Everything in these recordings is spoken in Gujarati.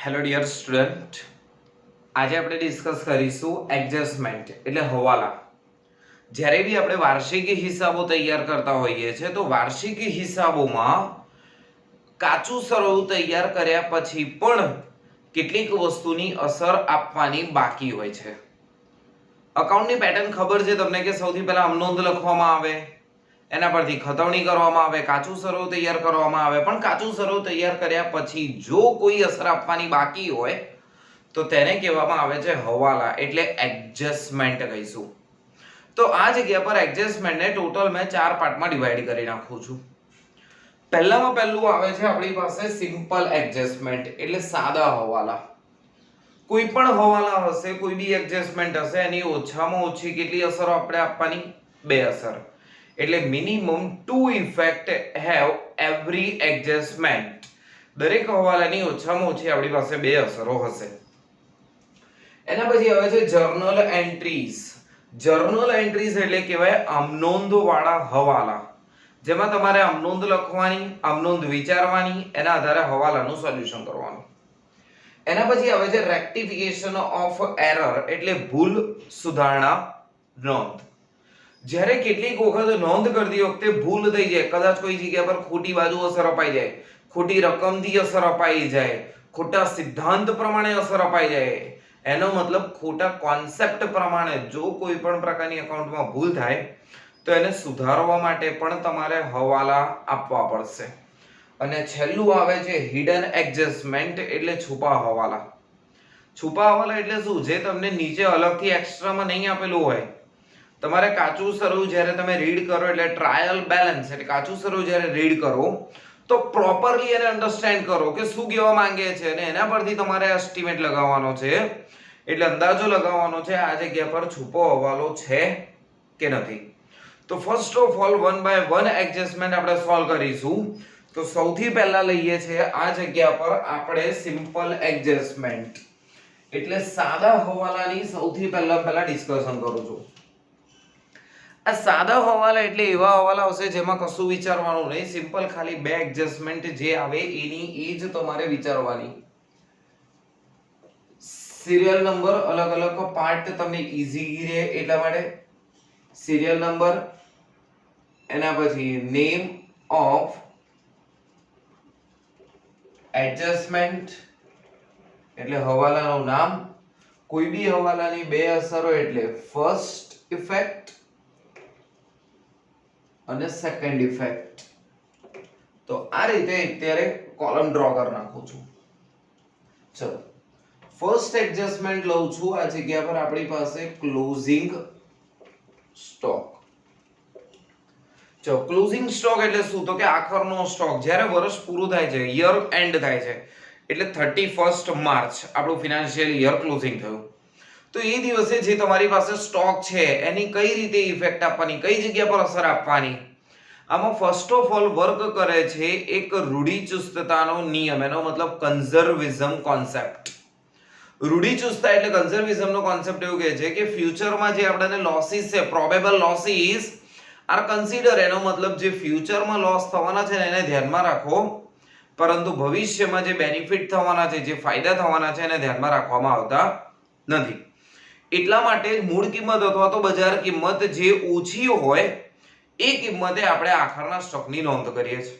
હેલો ડિયર સ્ટુડન્ટ, આજે આપણે ડિસ્કસ કરીશું એડજસ્ટમેન્ટ એટલે હવાલા. જ્યારે બી આપણે વાર્ષિક હિસાબો તૈયાર કરતા હોઈએ છીએ તો વાર્ષિક હિસાબોમાં કાચું સરવળું તૈયાર કર્યા પછી પણ કેટલીક વસ્તુની અસર આપવાની બાકી હોય છે. અકાઉન્ટની પેટર્ન ખબર છે તમને કે સૌથી પહેલા અમનોંધ લખવામાં આવે, એના પરથી ખતવણી કરવામાં આવે, કાચું સરવળું તૈયાર કરવામાં આવે. પણ કાચું સરવળું તૈયાર કર્યા પછી જો કોઈ અસર આપવાની બાકી હોય તો તેને કહેવામાં આવે છે હવાલા એટલે એડજસ્ટમેન્ટ કહીશું. તો આ જગ્યા પર એડજસ્ટમેન્ટને ટોટલ મેં 4 પાર્ટમાં ડિવાઈડ કરી નાખું છું. પહેલામાં પહેલું આવે છે આપણી પાસે સિમ્પલ એડજસ્ટમેન્ટ એટલે સાદા હવાલા. કોઈ પણ હવાલા હશે, કોઈ બી એડજસ્ટમેન્ટ હશે, એની ઓછામાં ઓછી કેટલી અસરો આપણે આપવાની? 2 અસર. એટલે minimum 2 effect have every adjustment. દરેક હવાલાની ઓછામાં ઓછી આપણી પાસે 2 અસરો હશે. એના પછી આવે છે જર્નલ એન્ટ્રીઝ. જર્નલ એન્ટ્રીઝ એટલે કહેવાય આમનોંધ વાળા હવાલા, જેમાં તમારે આમનોંધ લખવાની, આમનોંધ વિચારવાની, એના આધારે હવાલાનું સોલ્યુશન કરવાનું. એના પછી આવે છે રેક્ટિફિકેશન ઓફ એરર એટલે ભૂલ સુધારણા નોંધ. જ્યારે કેટલીક વખત નોંધ કરતી વખતે ભૂલ થઈ જાય, કદાચ કોઈ જગ્યા પર ખોટી બાજુ અસર અપાઈ જાય, ખોટી રકમથી અસર અપાઈ જાય, ખોટા સિદ્ધાંત પ્રમાણે અસર અપાઈ જાય, એનો મતલબ ખોટા કોન્સેપ્ટ પ્રમાણે જો કોઈ પણ પ્રકારની એકાઉન્ટમાં ભૂલ થાય તો એને સુધારવા માટે પણ તમારે હવાલા આપવા પડશે. અને છેલ્લું આવે છે હિડન એડજસ્ટમેન્ટ એટલે છુપા હવાલા. છુપા હવાલા એટલે શું? જે તમને નીચે અલગથી એક્સ્ટ્રામાં નહીં આપેલું હોય. તમારે કાચું સરવળું જ્યારે તમે રીડ કરો એટલે ટ્રાયલ બેલેન્સ એટલે કાચું સરવળું જ્યારે રીડ કરો તો પ્રોપરલી એને અન્ડરસ્ટેન્ડ કરો કે શું કહેવા માંગે છે અને એના પરથી તમારે એસ્ટિમેટ લગાવવાનો છે, એટલે અંદાજો લગાવવાનો છે આ જગ્યા પર છુપો હવાલો છે કે નથી. તો first of all 1 by 1 adjustment આપણે સોલ્વ કરીશું. તો સૌથી પહેલા લઈએ છે આ જગ્યા પર આપણે સિમ્પલ એડજસ્ટમેન્ટ એટલે સાદા હવાલાની સૌથી પહેલા ડિસ્કશન કરું છું. આ સાદા હવાલા એટલે એવા હવાલા હશે જેમાં કશું વિચારવાનું નહીં, સિમ્પલ ખાલી 2 એડજસ્ટમેન્ટ જે આવે એની એ જ તમારે વિચારવાની. સિરિયલ નંબર અલગ અલગ પાર્ટ તમને ઈઝી રહે એટલા માટે સિરિયલ નંબર, એના પછી નેમ ઓફ એડજસ્ટમેન્ટ એટલે હવાલાનું નામ. કોઈ બી હવાલાની 2 અસરો એટલે ફર્સ્ટ ઇફેક્ટ અને સેકન્ડ ઇફેક્ટ. તો આ રીતે અત્યારે કોલમ ડ્રો કરી નાખું છું. ચલો ફર્સ્ટ એડજસ્ટમેન્ટ લઉં છું. આ જગ્યા પર આપણી પાસે ક્લોઝિંગ સ્ટોક. જો ક્લોઝિંગ સ્ટોક એટલે શું? તો કે આખરનો સ્ટોક. જ્યારે વર્ષ પૂરું થાય છે, યર એન્ડ થાય છે એટલે 31st માર્ચ આપણું ફિનાન્શિયલ યર ક્લોઝિંગ થયું, તો એ દિવસે જે તમારી પાસે સ્ટોક છે એની કઈ રીતે ઇફેક્ટ આપવાની, કઈ જગ્યા પર અસર આપવાની? આમાં ફર્સ્ટ ઓફ ઓલ વર્ક કરે છે એક રૂઢિચુસ્તતાનો નિયમ, એનો મતલબ કન્ઝર્વિઝમ કોન્સેપ્ટ. રૂઢિચુસ્તતા એટલે કન્ઝર્વિઝમનો કોન્સેપ્ટ એવું કહે છે કે ફ્યુચરમાં જે આપણને લોસીસ છે, પ્રોબેબલ લોસીસ આર કન્સિડર. એનો મતલબ જે ફ્યુચરમાં લોસ થવાના છે એને ધ્યાનમાં રાખો, પરંતુ ભવિષ્યમાં જે બેનિફિટ થવાના છે, જે ફાયદા થવાના છે એને ધ્યાનમાં રાખવામાં આવતા નથી. એટલા માટે મૂળ કિંમત અથવા તો બજાર કિંમત જે ઓછી હોય એ કિંમતે આપણે આખરના સ્ટોકની નોંધ કરીએ છીએ.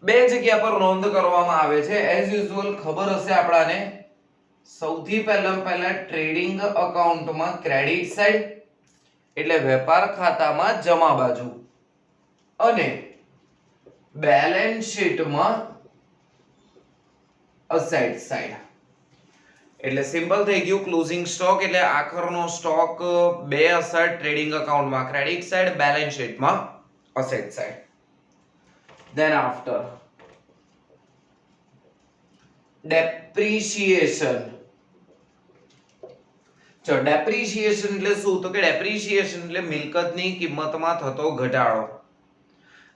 2 જગ્યા પર નોંધ કરવામાં આવે છે. એઝ યુઝ્યુઅલ ખબર હશે આપણાને, સૌથી પહેલા ટ્રેડિંગ અકાઉન્ટમાં ક્રેડિટ સાઈડ એટલે વેપાર ખાતામાં જમા બાજુ, અને બેલેન્સ શીટમાં અસેટ સાઈડ. એટલે સિમ્પલ થઈ ગયું. ક્લોઝિંગ સ્ટોક એટલે આખરનો સ્ટોક 2 અસર ટ્રેડિંગ અકાઉન્ટમાં ક્રેડિટ સાઈડ, બેલેન્સ શીટમાં asset side. Than after depreciation. જો ડેપ્રિશિએશન એટલે શું? તો કે ડેપ્રિશિએશન એટલે મિલકતની કિંમતમાં થતો ઘટાડો.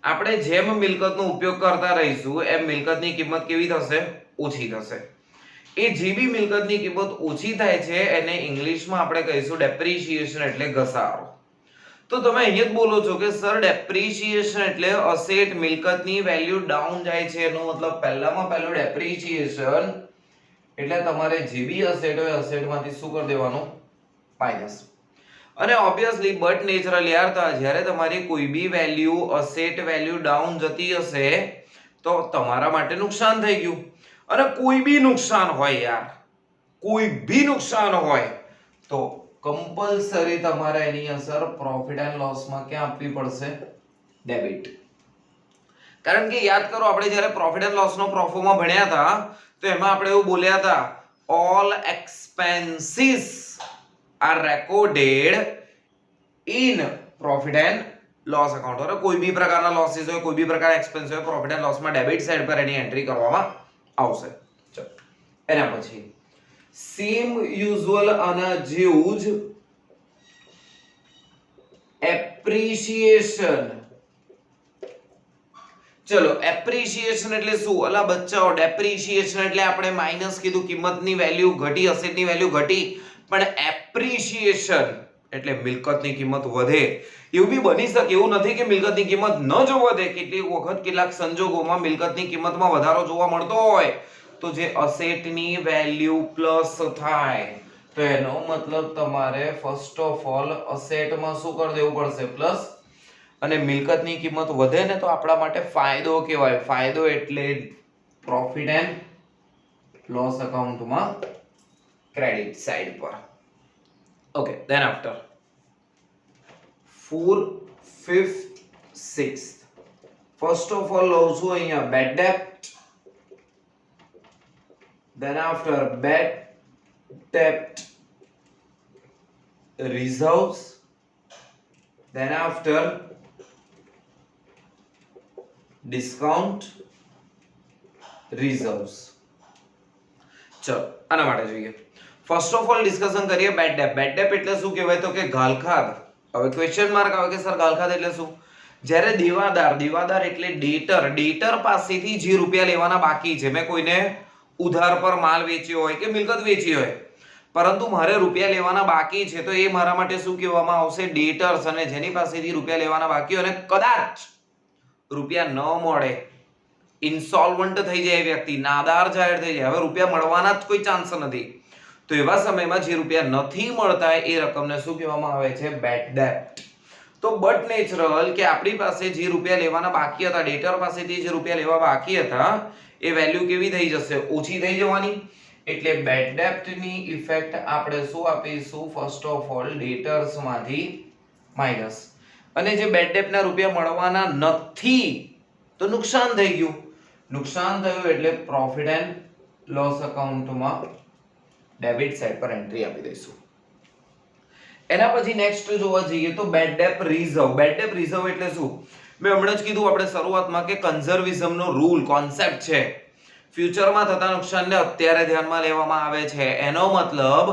આપણે જેમ મિલકતનો ઉપયોગ કરતા રહીશું એમ મિલકતની કિંમત કેવી થશે? ઓછી થશે. એ જે બી મિલકતની કિંમત ઓછી થાય છે એને ઇંગ્લિશમાં આપણે કહીશું ડેપ્રિશિએશન એટલે ઘસારો. તો તમે અહીંયા જ બોલો છો કે સર ડેપ્રિશિએશન એટલે અસેટ મિલકતની વેલ્યુ ડાઉન જાય છે, એનો મતલબ પહેલામાં પહેલું ડેપ્રિશિએશન એટલે તમારે જે બી અસેટ હોય અસેટમાંથી શું કરી દેવાનું માઇનસ. અને ઓબ્વિયસલી બટ નેચરલ યાર જ્યારે તમારી કોઈ B value asset value down જતી હશે તો તમારા માટે નુકસાન થઈ ગયું. અને કોઈ બી નુકસાન હોય યાર, કોઈ બી નુકસાન હોય તો કમ્પલસરી તમારે એની અસર પ્રોફિટ એન્ડ લોસ માં ક્યાં આપવી પડશે? ડેબિટ. કારણ કે યાદ કરો આપણે જ્યારે પ્રોફિટ એન્ડ લોસ નો પ્રોફોમાં ભણ્યા હતા તો એમાં આપણે એવું બોલ્યા હતા all expenses are recorded in profit and loss account. એટલે કોઈ બી પ્રકારના લોસીસ હોય, કોઈ બી પ્રકારના એક્સપેન્સ હોય, પ્રોફિટ એન્ડ લોસ માં ડેબિટ સાઈડ પર એની એન્ટ્રી કરવામાં આવશે. ચલો એના પછી સેમ યુઝ્યુઅલ આના જેવું જ એપ્રિશિએશન. ચલો એપ્રિશિએશન એટલે શું? અલા બચ્ચાઓ, ડેપ્રિશિએશન એટલે આપણે માઈનસ કીધું, કિંમતની વેલ્યુ ઘટી, અસેટની વેલ્યુ ઘટી, પણ એપ્રિશિએશન એટલે મિલકતની કિંમત વધે. એવું બી બની શકે, એવું નથી કે મિલકતની કિંમત ન જ વધે. કેટલીક વખત કેટલાક સંજોગોમાં મિલકતની કિંમતમાં વધારો જોવા મળતો હોય તો જે અસેટની વેલ્યુ પ્લસ થાય તો એનો મતલબ તમારે ફર્સ્ટ ઓફ ઓલ અસેટમાં શું કરી દેવું પડશે? પ્લસ. અને મિલકતની કિંમત વધે ને તો આપણા માટે ફાયદો કહેવાય. ફાયદો એટલે પ્રોફિટ એન્ડ લોસ એકાઉન્ટમાં ક્રેડિટ સાઈડ પર. Okay, than after 4th, 5th, 6th. First of all લઉં છું અહીંયા bed ડેપ્ટ, then after bad debt reserves, then after discount reserves. ચલો આના માટે જોઈએ. ફર્સ્ટ ઓફ ઓલ ડિસ્કશન કરીએ બેડ ડેપ. બેડ ડેપ એટલે શું કહેવાય તો કે ગાલખાદ. હવે ક્વેશ્ચન માર્ક આવે કે સર ગાલખાદ એટલે શું? જ્યારે દેવાદાર એટલે ડેટર પાસેથી જે રૂપિયા લેવાના બાકી છે, મેં કોઈને ઉધાર પર માલ વેચ્યો હોય કે મિલકત વેચી હોય પરંતુ મારે રૂપિયા લેવાના બાકી છે તો એ મારા માટે શું કહેવામાં આવશે? ડેટર્સ. અને જેની પાસેથી રૂપિયા લેવાના બાકી હોય અને કદાચ રૂપિયા ન મળે, ઇન્સોલ્વન્ટ થઈ જાય વ્યક્તિ, નાદાર જાહેર થઈ જાય, હવે રૂપિયા મળવાના જ કોઈ ચાન્સ નથી, તો એવા સમયમાં જે રૂપિયા નથી મળતા એ રકમને શું કહેવામાં આવે છે? બેડ ડેપ્ટ. તો બટ નેચરલ કે આપણી પાસે જે રૂપિયા લેવાના બાકી હતા, ડેટર પાસેથી જે રૂપિયા લેવા બાકી હતા એ વેલ્યુ કેવી થઈ જશે? ઓછી થઈ જવાની. એટલે બેડ ડેપ્ટ ની ઇફેક્ટ આપણે શું આપીશું? ફર્સ્ટ ઓફ ઓલ ડેટર્સ માંથી માઈનસ. અને જે બેડ ડેપ્ટ ના રૂપિયા મળવાના નથી તો નુકસાન થઈ ગયું. નુકસાન થયું એટલે પ્રોફિટ એન્ડ લોસ એકાઉન્ટમાં ડેબિટ સાઈડ પર એન્ટ્રી આપી દઈશું. એના પછી નેક્સ્ટ જોવા જઈએ તો bad debt reserve. Bad debt reserve એટલે શું? મેં હમણાં જ કીધું આપણે શરૂઆતમાં કે કન્ઝર્વિઝમ નો રૂલ કોન્સેપ્ટ છે. ફ્યુચરમાં થતા નુકસાનને અત્યારે ધ્યાનમાં લેવામાં આવે છે. એનો મતલબ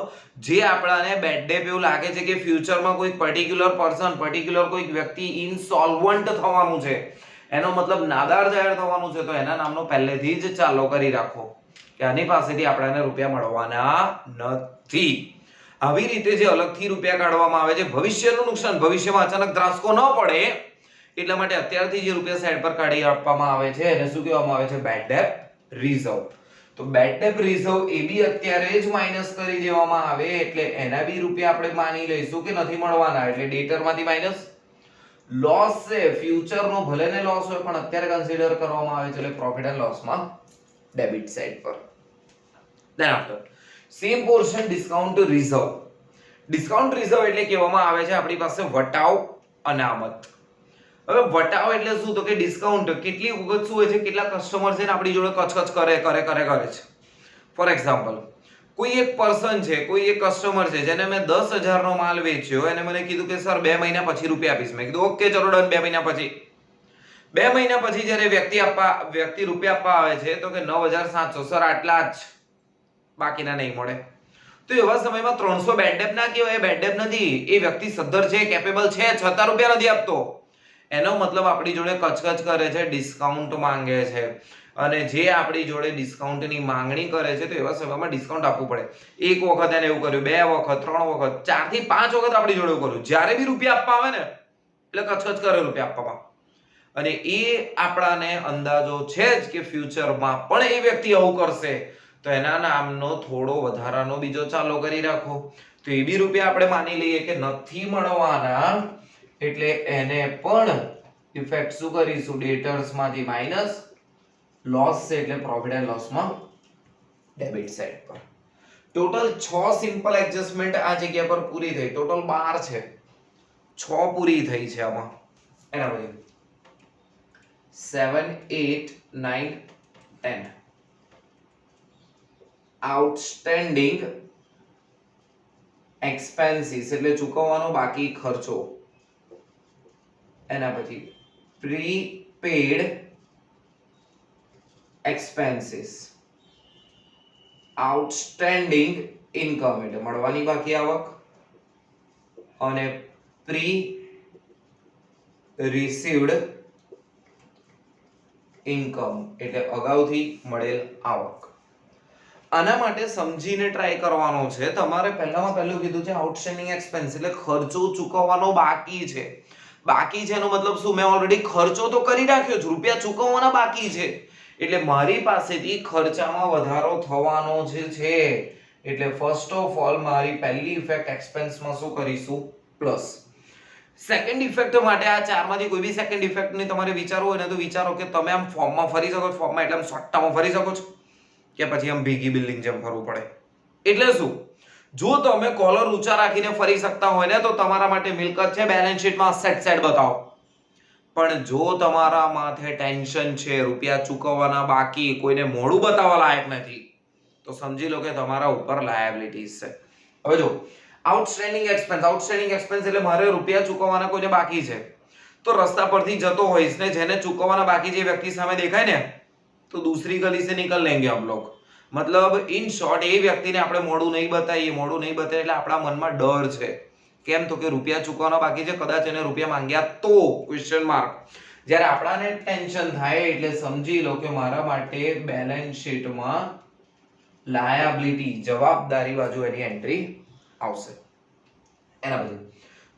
જે આપણાને બેડ ડેપ એવું લાગે છે કે ફ્યુચરમાં કોઈ પર્ટિક્યુલર પર્સન, પર્ટિક્યુલર કોઈ વ્યક્તિ ઇનસોલ્વન્ટ થવાનું છે, એનો મતલબ નાદાર જાહેર થવાનું છે, તો એના નામનો પહેલેથી જ ચાલો કરી રાખો કે આની પાસેથી આપણને રૂપિયા મળવાના નથી. આવી રીતે જે અલગથી રૂપિયા કાઢવામાં આવે છે, ભવિષ્યનું નુકસાન, ભવિષ્યમાં અચાનક ધ્રાસકો ન પડે એટલા માટે અત્યારથી જે રૂપિયા સાઈડ પર કાઢી આપવામાં આવે છે એને શું કહેવામાં આવે છે? Bad debt reserve. તો બેડ ડેપ રિઝર્વ એ બી અત્યારે જ માઈનસ કરી દેવામાં આવે એટલે એના બી રૂપિયા આપણે માની લઈશું કે નથી મળવાના એટલે ડેટર માંથી માઈનસ. લોસ છે ફ્યુચર નો, ભલે ને લોસ હોય પણ અત્યારે કન્સિડર કરવામાં આવે છે એટલે પ્રોફિટ એન્ડ લોસ માં ડેબિટ સાઈડ પર. Then after same portion discount reserve. Discount reserve એટલે કહેવામાં આવે છે આપણી પાસે વટાવ અનામત. હવે વટાવ એટલે શું તો કે ડિસ્કાઉન્ટ. કેટલી વખત શું હોય છે, કેટલા કસ્ટમર છે ને આપણી જોડે કચકચ કરે છે. ફોર એક્ઝામ્પલ કોઈ એક પર્સન છે, કોઈ એક કસ્ટમર છે જેને મેં 10,000 નો માલ વેચ્યો, એને મને કીધું કે સર 2 મહિના પછી રૂપિયા આપીશ. મેં કીધું ઓકે ચલો ડન. 2 મહિના પછી 2 મહિના પછી જ્યારે વ્યક્તિ રૂપિયા આપવા આવે છે તો કે 9,700 સર આટલા જ, બાકીના નહીં મળે. તો એવા સમયમાં 300 બેડ ડેપ ના કહેવાય, બેડ ડેપ નથી. એ વ્યક્તિ સદ્ધર છે, કેપેબલ છે, છતાં રૂપિયા નથી આપતો. એનો મતલબ આપણી જોડે કચકચ કરે છે, ડિસ્કાઉન્ટ માંગે છે. અને જે આપણી જોડે ડિસ્કાઉન્ટની માંગણી કરે છે તો એવા સમયમાં ડિસ્કાઉન્ટ આપવું પડે. એક વખત એને એવું કર્યું, 2 વખત, 3 વખત, 4 થી 5 વખત આપણી જોડે એવું કર્યું. જ્યારે બી રૂપિયા આપવા આવે ને એટલે કચકચ કરે રૂપિયા આપવામાં. અને એ આપણાને અંદાજો છે જ કે ફ્યુચરમાં પણ એ વ્યક્તિ આવું કરશે તો એના નામનો થોડો વધારાનો બીજો ચાલો કરી રાખો. તો એ બી રૂપિયા આપણે માની લઈએ કે નથી મળવાના, એટલે એને પણ ઇફેક્ટ શું કરીશું, ડેટર્સ માંથી માઇનસ, લોસ છે એટલે પ્રોફિટ એન્ડ લોસ માં ડેબિટ સાઈડ પર. ટોટલ 6 સિમ્પલ એડજસ્ટમેન્ટ આ જગ્યા પર પૂરી થઈ. ટોટલ 12 છે, 6 પૂરી થઈ છે આમાં. એના પછી 7 8 9 10 આઉટસ્ટેન્ડિંગ એક્સપેન્સીસ એટલે ચૂકવવાનો બાકી ખર્ચો. એના પછી પ્રીપેડ એક્સપેન્સીસ, આઉટસ્ટેન્ડિંગ ઇન્કમ એટલે મળવાની બાકી આવક, અને પ્રી રિસીવ્ડ ઇન્કમ એટલે અગાઉથી મળેલ આવક. આના માટે સમજીને ટ્રાય કરવાનો છે. તમારે પહેલામાં પહેલું કીધું છે આઉટસ્ટેન્ડિંગ એક્સપેન્સ એટલે ખર્ચો ચૂકવવાનો બાકી છે. બાકી છે એનો મતલબ શું, મેં ઓલરેડી ખર્ચો તો કરી રાખ્યો છે, રૂપિયા ચૂકવવાના બાકી છે, એટલે મારી પાસેથી ખર્ચામાં વધારો થવાનો જ છે. એટલે ફર્સ્ટ ઓફ ઓલ મારી પહેલી ઇફેક્ટ એક્સપેન્સમાં શું કરીશું, પ્લસ. સેકન્ડ ઇફેક્ટ માટે આ ચારમાંથી કોઈ બી સેકન્ડ ઇફેક્ટ ને તમારે વિચારવું હોય ને તો વિચારો કે તમે આમ ફોર્મમાં ફરી શકો છો. ફોર્મમાં એટલે આમ સટ્ટામાં ફરી શકો છો કે પછી આમ ભીગી બિલ્ડિંગ જેમ ફરવું પડે. એટલે શું, જો તમે કોલર ઊંચા રાખીને ફરી શકતા હોય ને તો તમારા માટે મિલકત છે, બેલેન્સ શીટમાં સેટ સેટ બતાવો. પણ જો તમારા માથે ટેન્શન છે, રૂપિયા ચૂકવવાના બાકી, કોઈને મોડું બતાવવા લાયક નથી, તો સમજી લો કે તમારા ઉપર લાયબિલિટીઝ છે. હવે જો આઉટસ્ટેન્ડિંગ એક્સપેન્સ એટલે મારે રૂપિયા ચૂકવવાના કોઈને બાકી છે, તો રસ્તા પરથી જતો હોઈશ ને જેને ચૂકવવાના બાકી જે વ્યક્તિ સામે દેખાય ને તો दूसरी गली से निकल लेंगे हम लोग. मतलब इन शॉर्ट એ વ્યક્તિને આપણે મોડું નહીં બતાવીએ એટલે આપણા મનમાં ડર છે. કેમ તો કે રૂપિયા ચૂકવવાના બાકી છે, કદાચ એને રૂપિયા માંગ્યા તો ક્વેશ્ચન માર્ક. જ્યારે આપણાને ટેન્શન થાય એટલે સમજી લો કે મારા માટે બેલેન્સ શીટમાં લાયબિલિટી જવાબદારી બાજુ એની એન્ટ્રી આવશે. એના પછી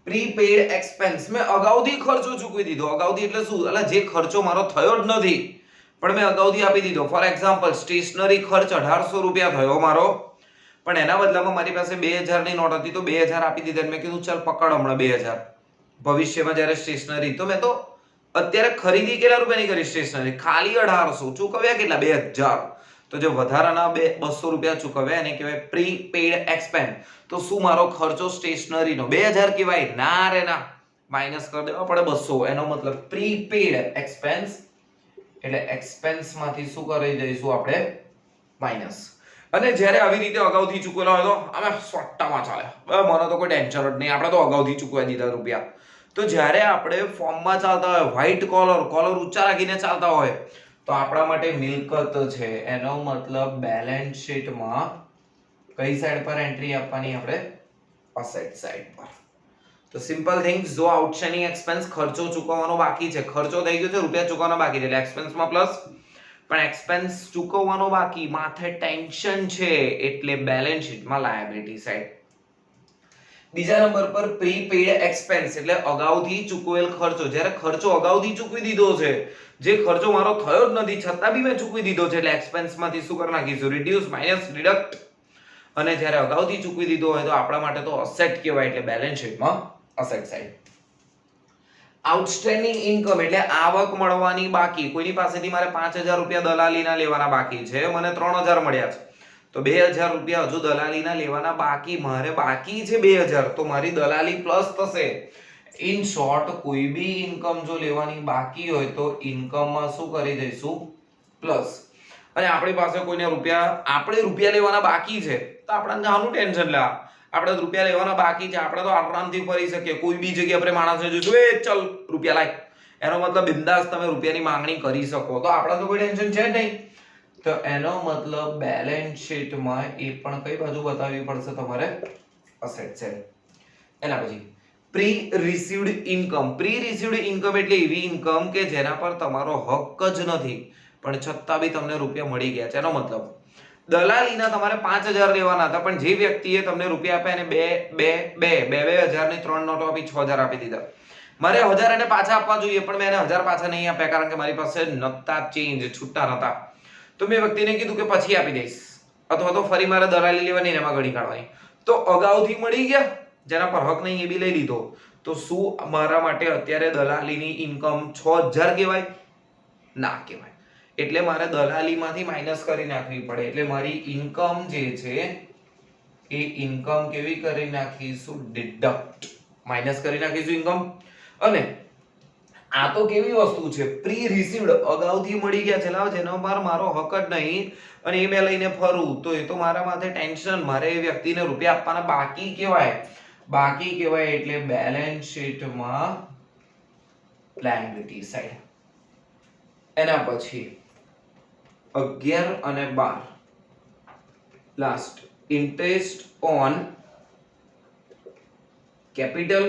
પ્રીપેડ એક્સપેન્સ, મેં અગાઉથી ખર્ચો ચૂકવી દીધો. અગાઉથી એટલે શું, એટલે જે ખર્ચો મારો થયો જ નથી પણ મેં અગાઉથી આપી દીધો. ફોર એક્ઝામ્પલ સ્ટેશનરી ખર્ચ 1800 રૂપિયા થયો મારો, પણ એના બદલામાં મારી પાસે 2000 ની નોટ હતી તો 2000 આપી દીધા. મેં કીધું ચાલ પકડ હમણાં 2000, ભવિષ્યમાં જ્યારે સ્ટેશનરી, તો મેં તો અત્યારે ખરીદી કેટલા રૂપિયાની કરી સ્ટેશનરી, ખાલી 1800, ચૂકવ્યા કેટલા, 2000. તો જે વધારાના 200 રૂપિયા ચૂકવ્યા એને કહેવાય પ્રીપેડ એક્સપેન્સ. તો શું મારો ખર્ચો સ્ટેશનરીનો 2000 કહેવાય? ના રે ના, માઇનસ કરી દેવા પડે 200. એનો મતલબ પ્રીપેડ એક્સપેન્સ એટલે એક્સપેન્સ માંથી શું કરી દઈશું આપણે, માઇનસ. અને જ્યારે આવી રીતે અગાઉથી ચૂકવેલા હોય તો અમે સટ્ટામાં ચાલે, મને તો કોઈ ટેન્શન જ નહીં, આપણે તો અગાઉથી ચૂકવી દીધા રૂપિયા. તો જ્યારે આપણે ફોર્મમાં ચાલતા હોય, વ્હાઇટ કોલર ઊંચા રાખીને ચાલતા હોય, તો આપણા માટે મિલકત છે. એનો મતલબ બેલેન્સ શીટમાં કઈ સાઈડ પર એન્ટ્રી આપવાની, આપણે અસેટ સાઈડ પર. તો સિમ્પલ થિંગ્સ, જો આઉટસ્ટેન્ડિંગ એક્સપેન્સ ખર્ચો ચૂકવવાનો બાકી છે, ખર્ચો થઈ ગયો છે, રૂપિયા ચૂકવવાના બાકી છે એટલે એક્સપેન્સમાં પ્લસ, પણ એક્સપેન્સ ચૂકવવાનો બાકી, માથે ટેન્શન છે એટલે બેલેન્સ શીટમાં લાયબિલિટી સાઈડ. બીજા નંબર પર પ્રીપેડ એક્સપેન્સ એટલે અગાઉથી ચૂકવેલ ખર્ચો. જ્યારે ખર્ચો અગાઉથી ચૂકવી દીધો છે, જે ખર્ચો મારો થયો જ નથી છતાં બી મેં ચૂકવી દીધો છે, એટલે એક્સપેન્સમાંથી શું કરી નાખીશું, રિડ્યુસ, માઇનસ, ડિડક્ટ. અને જ્યારે અગાઉથી ચૂકવી દીધો હોય તો આપણા માટે તો અસેટ કહેવાય એટલે બેલેન્સ શીટમાં અસેટ સાઈડ. આઉટસ્ટેન્ડિંગ ઇન્કમ એટલે આવક મળવાની બાકી. કોઈની પાસેથી મારે 5000 રૂપિયા દલાલીના લેવાના બાકી છે, મને 3000 મળ્યા છે, તો 2000 રૂપિયા હજુ દલાલીના લેવાના બાકી, મારે બાકી છે 2000, તો મારી દલાલી પ્લસ થશે. ઇન શોર્ટ કોઈ બી ઇન્કમ જો લેવાની બાકી હોય તો ઇન્કમમાં શું કરી દઈશું, પ્લસ. અને આપણી પાસે કોઈને આપણે રૂપિયા લેવાના બાકી છે તો આપણને આનું ટેન્શન લે, આપણે રૂપિયા લેવાના બાકી છે, આપણે તો આરામથી ફરી શકીએ. કોઈ બી જગ્યાએ આપણે માણસને જોઈશું, એ ચલ રૂપિયા લાય, એનો મતલબ બિંદાસ તમે રૂપિયાની માંગણી કરી શકો, તો આપણે તો કોઈ ટેન્શન છે જ નહીં. તો એનો મતલબ બેલેન્સ શીટમાં એ પણ કઈ બાજુ બતાવવી પડશે તમારે, અસેટ છે. એના પછી pre received income. Pre received income એટલે એવી ઇન્કમ કે જેના પર તમારો હક જ નથી પણ છતાં બી તમને રૂપિયા મળી ગયા છે. એનો મતલબ દલાલીના તમારે 5000 લેવાના હતા, પણ જે વ્યક્તિએ તમને રૂપિયા આપ્યા એને 2000 ની 3 નોટો આપી 6000 આપી દીધા. મારે 1000 એને પાછા આપવા જોઈએ પણ મેં એને 1000 પાછા નહીં આપ્યા કારણ કે મારી પાસે નતા ચેન્જ, છૂટા નતા. તો મેં વ્યક્તિને કીધું કે પછી આપી દઈશ, અથવા તો ફરી મારે દલાલી લેવાની એમાં ગણી કાઢવાની, તો અગાઉથી મળી ગયા, જેના પર હક નહીં એ બી લઈ લીધો, તો શું મારા માટે અત્યારે દલાલીની ઇન્કમ 6000 કહેવાય? ના કહેવાય. એટલે મારે દલાલીમાંથી માઇનસ કરી નાખવી પડે. એટલે મારી ઇન્કમ જે છે એ ઇન્કમ કેવી કરી નાખીશું? ડિડક્ટ, માઇનસ કરી નાખીશું ઇન્કમ. અને આ તો કેવી વસ્તુ છે? પ્રી રિસીવ્ડ, અગાઉથી મળી ગયા છે, લાવ જેનો પર મારો હક જ નહીં અને એ મેં લઈને ફરું તો એ તો મારા માથે ટેન્શન. મારે એ વ્યક્તિને રૂપિયા આપવાના બાકી કહેવાય. બાકી કહેવાય એટલે બેલેન્સ શીટમાં લાયબિલિટી સાઈડ. એના પછી 11 અને 12 લાસ્ટ, ઇન્ટરેસ્ટ ઓન કેપિટલ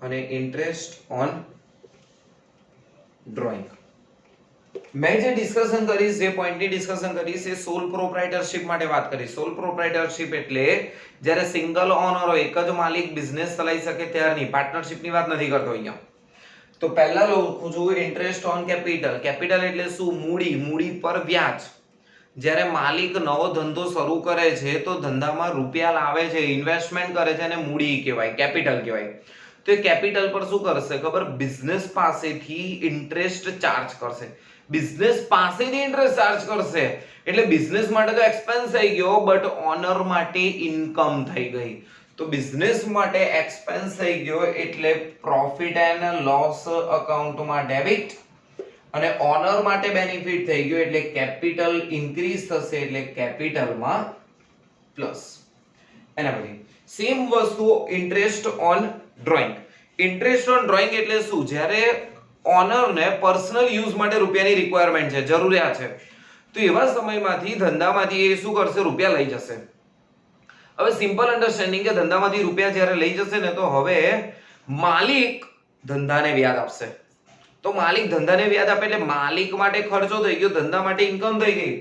અને ઇન્ટરેસ્ટ ઓન ડ્રોઈંગ. મેં જે ડિસ્કશન કરીશ, જે પોઈન્ટની ડિસ્કશન કરીશ એ સોલ પ્રોપ્રાઇટરશિપ માટે વાત કરીશ. સોલ પ્રોપ્રાઇટરશિપ એટલે જ્યારે સિંગલ ઓનર હોય, એક જ માલિક બિઝનેસ ચલાવી શકે ત્યારની, પાર્ટનરશિપની વાત નથી કરતો અહીંયા. તો પહેલા લખું છું ઇન્ટરેસ્ટ ઓન કેપિટલ. કેપિટલ એટલે શું? મૂડી. મૂડી પર વ્યાજ. જ્યારે માલિક નવો ધંધો શરૂ કરે છે તો ધંધામાં રૂપિયા લાવે છે, ઇન્વેસ્ટમેન્ટ કરે છે, અને મૂડી કહેવાય, કેપિટલ કહેવાય. તો એ કેપિટલ પર શું કરશે ખબર? બિઝનેસ પાસેથી ઇન્ટરેસ્ટ ચાર્જ કરશે. બિઝનેસ પાસેથી ઇન્ટરેસ્ટ ચાર્જ કરશે એટલે બિઝનેસ માટે તો એક્સપેન્સ થઈ ગયો, બટ ઓનર માટે ઇન્કમ થઈ ગઈ. તો બિઝનેસ માટે એક્સપેન્સ થઈ ગયો એટલે પ્રોફિટ એન્ડ લોસ અકાઉન્ટમાં ડેબિટ, અને ઓનર માટે બેનિફિટ થઈ ગયો એટલે કેપિટલ ઇન્ક્રીઝ થશે એટલે કેપિટલમાં પ્લસ. એના પછી સેમ વસ્તુ interest on drawing. Interest on drawing એટલે શું? જ્યારે ઓનરને પર્સનલ યુઝ માટે રૂપિયાની રિક્વાયરમેન્ટ છે, જરૂરિયાત છે, તો એવા સમયમાંથી ધંધામાંથી એ શું કરશે? રૂપિયા લઈ જશે. હવે સિમ્પલ અન્ડરસ્ટેન્ડિંગ કે ધંધામાંથી રૂપિયા જ્યારે લઈ જશે ને તો હવે માલિક ધંધાને વ્યાજ આપશે. તો માલિક ધંધાને વ્યાજ આપે એટલે માલિક માટે ખર્ચો થઈ ગયો, ધંધા માટે ઇન્કમ થઈ ગઈ.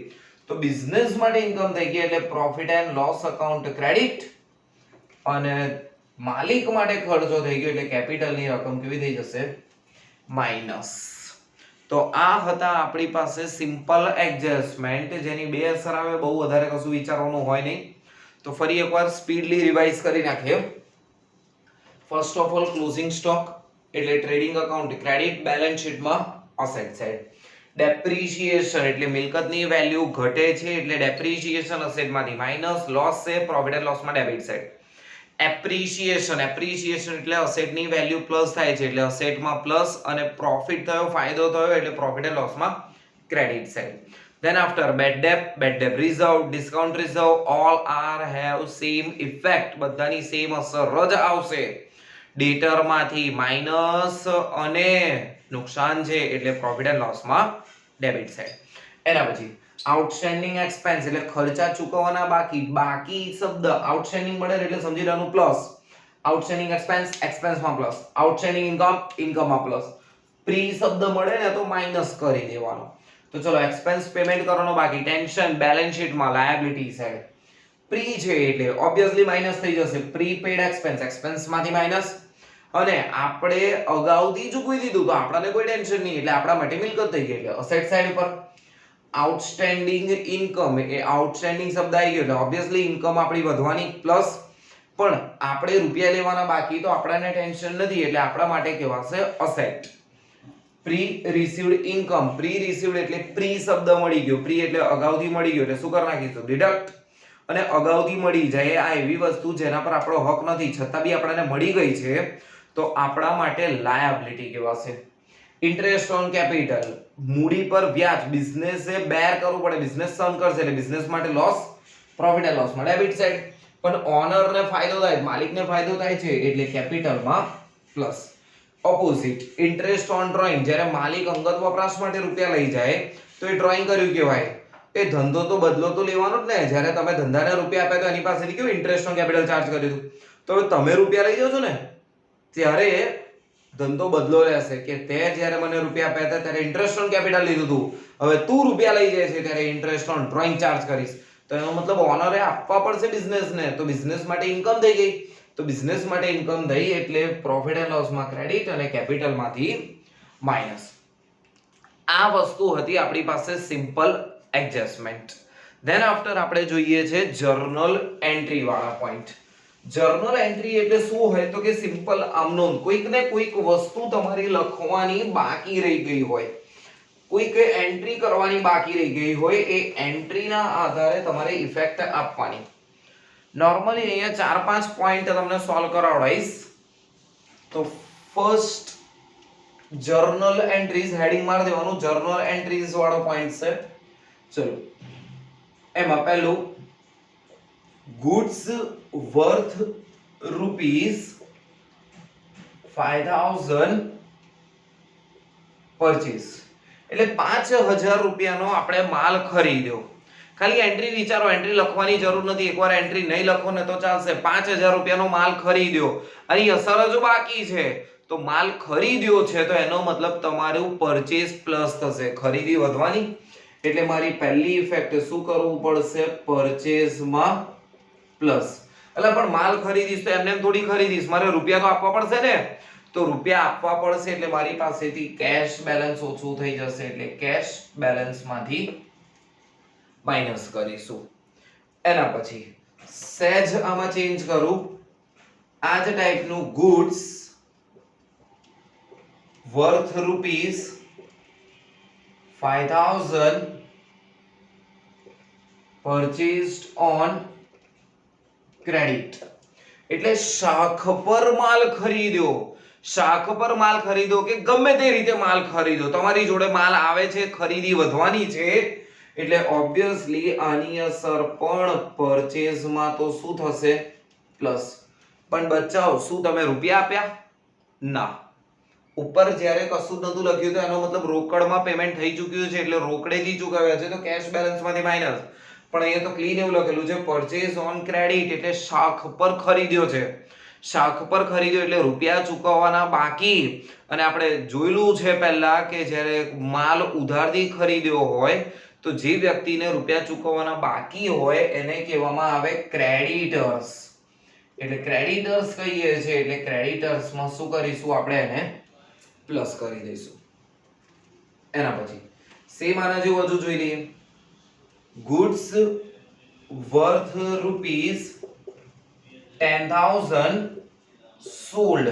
તો બિઝનેસ માટે ઇન્કમ થઈ ગઈ એટલે profit and loss account credit, અને માલિક માટે ખર્ચો થઈ ગયો એટલે કેપિટલની રકમ કેવી થઈ જશે? માઇનસ. તો આ હતા આપણી પાસે સિમ્પલ એડજસ્ટમેન્ટ, જેની બે અસર આવે, બહુ વધારે કશું વિચારવાનું હોય નહીં. તો ફરી એકવાર સ્પીડલી રિવાઇઝ કરી નાખીએ. First of all closing stock એટલે ટ્રેડિંગ અકાઉન્ટ ક્રેડિટ, બેલેન્સ શીટમાં અસેટ સાઈડ. ડેપ્રિશિએશન એટલે મિલકતની વેલ્યુ ઘટે છે એટલે ડેપ્રિશિએશન અસેટમાંથી માઇનસ, લોસ છે પ્રોફિટ એન્ડ લોસમાં ડેબિટ સાઈડ. એપ્રિશિએશન એટલે અસેટની વેલ્યુ પ્લસ થાય છે એટલે અસેટમાં પ્લસ, અને પ્રોફિટ થયો, ફાયદો થયો એટલે પ્રોફિટ એન્ડ લોસમાં credit side. Then after bad debt reserve, discount reserve, all are have same effect. બધાની સેમ અસર જ આવશે. ડેટર માંથી માઇનસ અને નુકસાન છે એટલે પ્રોફિટ એન્ડ લોસ માં ડેબિટ સાઈડ. એના પછી આઉટસ્ટેન્ડિંગ એક્સપેન્સ એટલે ખર્ચા ચૂકવવાના બાકી. બાકી શબ્દ આઉટસ્ટેન્ડિંગ મળે એટલે સમજી લેવાનું પ્લસ. આઉટસ્ટેન્ડિંગ એક્સપેન્સ, એક્સપેન્સમાં પ્લસ. આઉટસ્ટેન્ડિંગ ઇન્કમ, ઇન્કમમાં પ્લસ. પ્રી શબ્દ મળે ને તો માઇનસ કરી દેવાનો. તો ચલો એક્સપેન્સ પેમેન્ટ કરવાનો બાકી, ટેન્શન બેલેન્સ શીટમાં લાયબિલિટી સાઈડ. પ્રી છે એટલે ઓબ્વિયસલી માઇનસ થઈ જશે. પ્રીપેડ એક્સપેન્સ, એક્સપેન્સમાંથી માઇનસ, અને આપણે અગાઉથી ચૂકવી દીધું તો આપણને કોઈ ટેન્શન નહીં એટલે આપણા માટે મિલકત થઈ ગઈ એટલે અસેટ સાઈડ પર. આઉટસ્ટેન્ડિંગ ઇન્કમ એ આઉટસ્ટેન્ડિંગ શબ્દ આવી ગયો એટલે ઓબ્વિયસલી ઇન્કમ આપણી વધવાની પ્લસ, પણ આપણે રૂપિયા લેવાના બાકી તો આપણને ટેન્શન નથી એટલે આપણા માટે કહેવાશે asset. Pre received income, pre received એટલે પ્રી શબ્દ મળી ગયો, પ્રી એટલે અગાઉથી મળી ગયો એટલે શું કરી નાખીશું? ડિડક્ટ. અને અગાઉથી મળી જાય આ એવી વસ્તુ જેના પર આપણો હક નથી છતાં બી આપણને મળી ગઈ છે તો આપણા માટે લાયબિલિટી કહેવાશે. ઇન્ટરેસ્ટ ઓન કેપિટલ, મૂડી પર વ્યાજ, બિઝનેસે બેર કરવું પડે, બિઝનેસ સહન કરશે એટલે બિઝનેસ માટે લોસ, પ્રોફિટ એન્ડ લોસમાં ડેબિટ સાઈડ. પણ ઓનરને ફાયદો થાય, માલિકને ફાયદો થાય છે એટલે કેપિટલમાં plus. Opposite interest on drawing, જ્યારે માલિક અંગત વપરાશ માટે રૂપિયા લઈ જાય તો એ ડ્રોઈંગ કર્યું કહેવાય. એ ધંધો તો બદલો તો લેવાનો જ ને. જ્યારે તમે ધંધાને રૂપિયા આપ્યા તો એની પાસેથી કેવું ઇન્ટરેસ્ટ ઓન કેપિટલ ચાર્જ કર્યું હતું, તો હવે તમે રૂપિયા લઈ જાઓ છો ને ત્યારે ધંધો બદલો રહેશે કે તે જ્યારે મને રૂપિયા આપ્યા હતા ત્યારે ઇન્ટરેસ્ટ ઓન કેપિટલ લીધું હતું, હવે તું રૂપિયા લઈ જાય છે ત્યારે ઇન્ટરેસ્ટ ઓન ડ્રોઈંગ ચાર્જ કરીશ. તો એનો મતલબ ઓનરે આપવા પડશે બિઝનેસને, તો બિઝનેસ માટે ઇન્કમ થઈ ગઈ. તો બિઝનેસ માટે ઇન્કમ થઈ એટલે પ્રોફિટ એન્ડ લોસમાં ક્રેડિટ અને કેપિટલમાંથી માઇનસ. આ વસ્તુ હતી આપણી પાસે સિમ્પલ એડજસ્ટમેન્ટ. ધેન આફ્ટર આપણે જોઈએ છે જર્નલ એન્ટ્રી વાળા પોઈન્ટ. જર્નલ એન્ટ્રી એટલે શું હોય તો કે સિમ્પલ આમનોંધ, કોઈક ને કોઈક વસ્તુ તમારી લખવાની બાકી રહી ગઈ હોય, કોઈક એન્ટ્રી કરવાની બાકી રહી ગઈ હોય, એ એન્ટ્રીના આધારે તમારે ઇફેક્ટ આપવાની. નોર્મલી અહીંયા 4-5 પોઈન્ટ તમને સોલ્વ કરાવડાઈશ. તો ફર્સ્ટ જર્નલ એન્ટ્રીઝ, હેડિંગ માર દેવાનું, જર્નલ એન્ટ્રીઝ વાળો પોઈન્ટ છે. ચલો, એમાં પહેલું ગુડ્સ વર્થ ₹5,000 પરચેસ, એટલે 5,000 રૂપિયાનો આપણે માલ ખરીદ્યો. ખાલી એન્ટ્રી વિચારો, એન્ટ્રી લખવાની જરૂર નથી, એકવાર એન્ટ્રી નહીં લખો ને તો ચાલશે. 5,000 રૂપિયાનો માલ ખરીદ્યો, અને અસર હજુ બાકી છે, તો માલ ખરીદ્યો છે તો એનો મતલબ તમારું પરચેસ પ્લસ થશે, ખરીદી વધવાની. એટલે મારી પહેલી ઇફેક્ટ શું કરવું પડશે? પરચેસમાં પ્લસ. એટલે પણ માલ ખરીદીશ તો એમને થોડી ખરીદીશ, મારે રૂપિયા તો આપવા પડશે ને, તો રૂપિયા આપવા પડશે એટલે મારી પાસેથી કેશ બેલેન્સ ઓછું થઈ જશે, એટલે કેશ બેલેન્સ માંથી માઈનસ કરીશું. એના પછી સેજ આમાં ચેન્જ કરું, આ જ ટાઈપનું goods worth ₹5,000 purchased on credit, એટલે શાખ પર માલ ખરીદ્યો. શાખ પર માલ ખરીદો કે ગમે તે રીતે માલ ખરીદો, તમારી જોડે માલ આવે છે, ખરીદી વધવાની છે, એટલે ઓબ્વિયસલી આની અસર પણ પરચેઝમાં તો શું થશે? પ્લસ. પણ બચાવ, શું તમે રૂપિયા આપ્યા? ના. ઉપર જ્યારે કશું નતું લખ્યું તો એનો મતલબ રોકડમાં પેમેન્ટ થઈ ચૂક્યું છે, એટલે રોકડેથી ચૂકવ્યા છે, તો કેશ બેલેન્સમાંથી માઈનસ. પણ અહીંયા તો ક્લીન એવું લખેલું છે પરચેઝ ઓન ક્રેડિટ, એટલે શાખ પર ખરીદ્યો છે. શાખ પર ખરીદ્યો એટલે રૂપિયા ચૂકવવાના બાકી. અને આપણે જોયેલું છે પહેલા કે જ્યારે માલ ઉધારથી ખરીદ્યો હોય તો જે વ્યક્તિને રૂપિયા ચૂકવવાના બાકી હોય એને કહેવામાં આવે ક્રેડિટર્સ. એટલે ક્રેડિટર્સ કહીએ છીએ, એટલે ક્રેડિટર્સમાં શું કરીશું? આપણે એને પ્લસ કરી દઈશું. એના પછી સેમ આના જેવું હજુ જોઈ લઈએ. Goods worth ₹10,000 sold.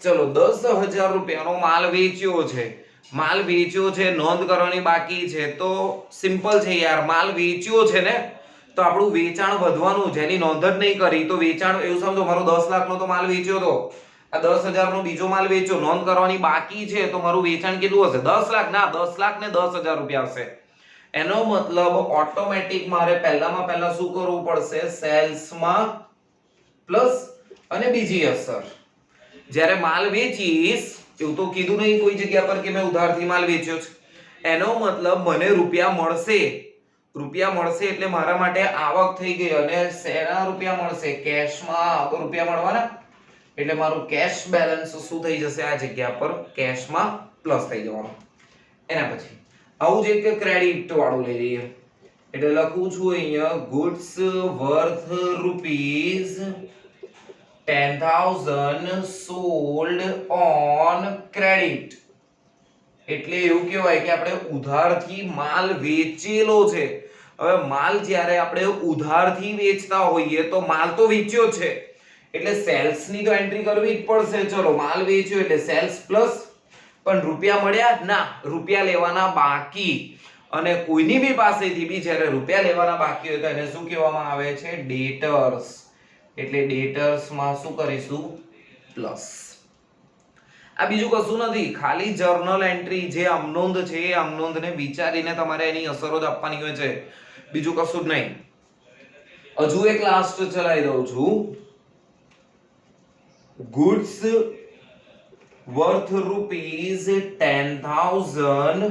ચલો, 10,000 રૂપિયાનો માલ વેચ્યો છે. માલ વેચ્યો છે, નોંધ કરવાની બાકી છે, તો સિમ્પલ છે યાર, માલ વેચ્યો છે ને તો આપણું વેચાણ વધવાનું. જેની નોંધ જ નહીં કરી તો વેચાણ, એવું સમજો મારો 10 લાખનો તો માલ વેચ્યો તો, આ 10,000 નો બીજો માલ વેચ્યો, નોંધ કરવાની બાકી છે, તો મારું વેચાણ કેટલું હશે? 10 લાખ ના, 10 લાખ ને 10,000 રૂપિયા હશે. એનો મતલબ ઓટોમેટિક મારે પહેલામાં પહેલા શું કરવું પડશે? સેલ્સમાં પ્લસ. અને બીજી અસર, જ્યારે માલ વેચીશ, એવું તો કીધું નહીં કોઈ જગ્યા પર કે મેં ઉધારથી માલ વેચ્યો છે, એનો મતલબ મને રૂપિયા મળશે. રૂપિયા મળશે એટલે મારા માટે આવક થઈ ગઈ. અને શેના રૂપિયા મળશે? કેશમાં રૂપિયા મળવાના, એટલે મારું કેશ બેલેન્સ શું થઈ જશે? આ જગ્યા પર કેશમાં પ્લસ થઈ જવાનું. એના પછી આવું જ એક ક્રેડિટ વાળું લઈ લઈએ, એટલે લખું છું અહીંયા goods worth ₹10,000 sold on credit. એટલે એવું કહેવાય કે આપણે ઉધારથી માલ વેચેલો છે. હવે માલ જ્યારે આપણે ઉધારથી વેચતા હોઈએ તો માલ તો વેચ્યો છે, એટલે સેલ્સ ની તો એન્ટ્રી કરવી જ પડશે. ચલો, માલ વેચ્યો એટલે સેલ્સ પ્લસ. પણ રૂપિયા મળ્યા? ના, રૂપિયા લેવાના બાકી. અને કોઈની બી પાસેથી બી જ્યારે રૂપિયા લેવાના બાકી હોય તો એને શું કહેવામાં આવે છે? ડેટર્સ. એટલે ડેટર્સ માં શું કરીશું? પ્લસ. આ બીજું કશું નથી, ખાલી જર્નલ એન્ટ્રી જે અમનોંધ છે એ અમનોંધને વિચારીને તમારે એની અસરો જ આપવાની હોય છે, બીજું કશું જ નહીં. હજુ એક લાસ્ટ ચલાવી દઉં છું. Goods worth ₹10,000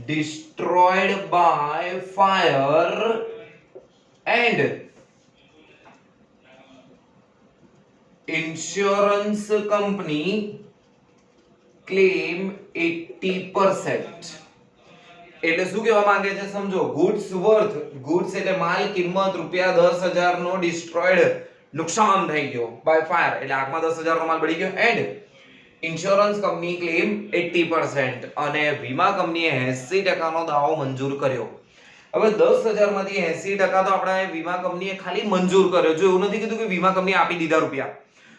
destroyed by fire and insurance company claim 80%. એટલે શું કહેવા માંગે છે સમજો. ગુડ્સ વર્થ, ગુડ્સ એટલે માલ, કિંમત ₹10,000 નો ડિસ્ટ્રોયડ નુકસાન થઈ ગયો બાય ફાયર, એટલે આગમાં 10,000 નો માલ બળી ગયો. એન્ડ ઇન્સ્યોરન્સ કંપની ક્લેમ 80% અને વીમા કંપનીએ 80% નો દાવો મંજૂર કર્યો. હવે 10,000 માંથી 80% તો આપણે વીમા કંપનીએ ખાલી મંજૂર કર્યો. જો એવું નથી કીધું કે વીમા કંપનીએ આપી દીધા રૂપિયા.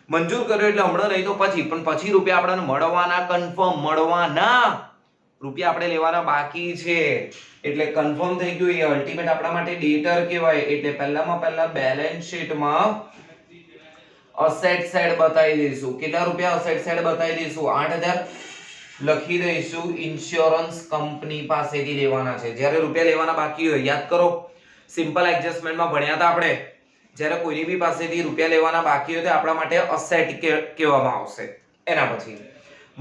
મંજૂર કર્યો એટલે હમણાં નહીં તો પછી, પણ પછી રૂપિયા આપણને મળવાના કન્ફર્મ, મળવાના રૂપિયા આપણે લેવાના બાકી છે એટલે કન્ફર્મ થઈ ગયું. એ અલ્ટિમેટ આપણા માટે ડેટર કહેવાય. એટલે પહેલામાં પહેલા બેલેન્સ શીટમાં અસેટ સાઈડ બતાવી દઈશું. કેટલા રૂપિયા અસેટ સાઈડ બતાવી દઈશું? 8,000 લખી દઈશું. ઇન્સ્યોરન્સ કંપની પાસેથી લેવાના છે. જ્યારે રૂપિયા લેવાના બાકી હોય, યાદ કરો સિમ્પલ એડજસ્ટમેન્ટમાં ભણ્યા હતા આપણે, જ્યારે કોઈની બી પાસેથી રૂપિયા લેવાના બાકી હોય તો આપણા માટે અસેટ કહેવામાં આવશે. એના પછી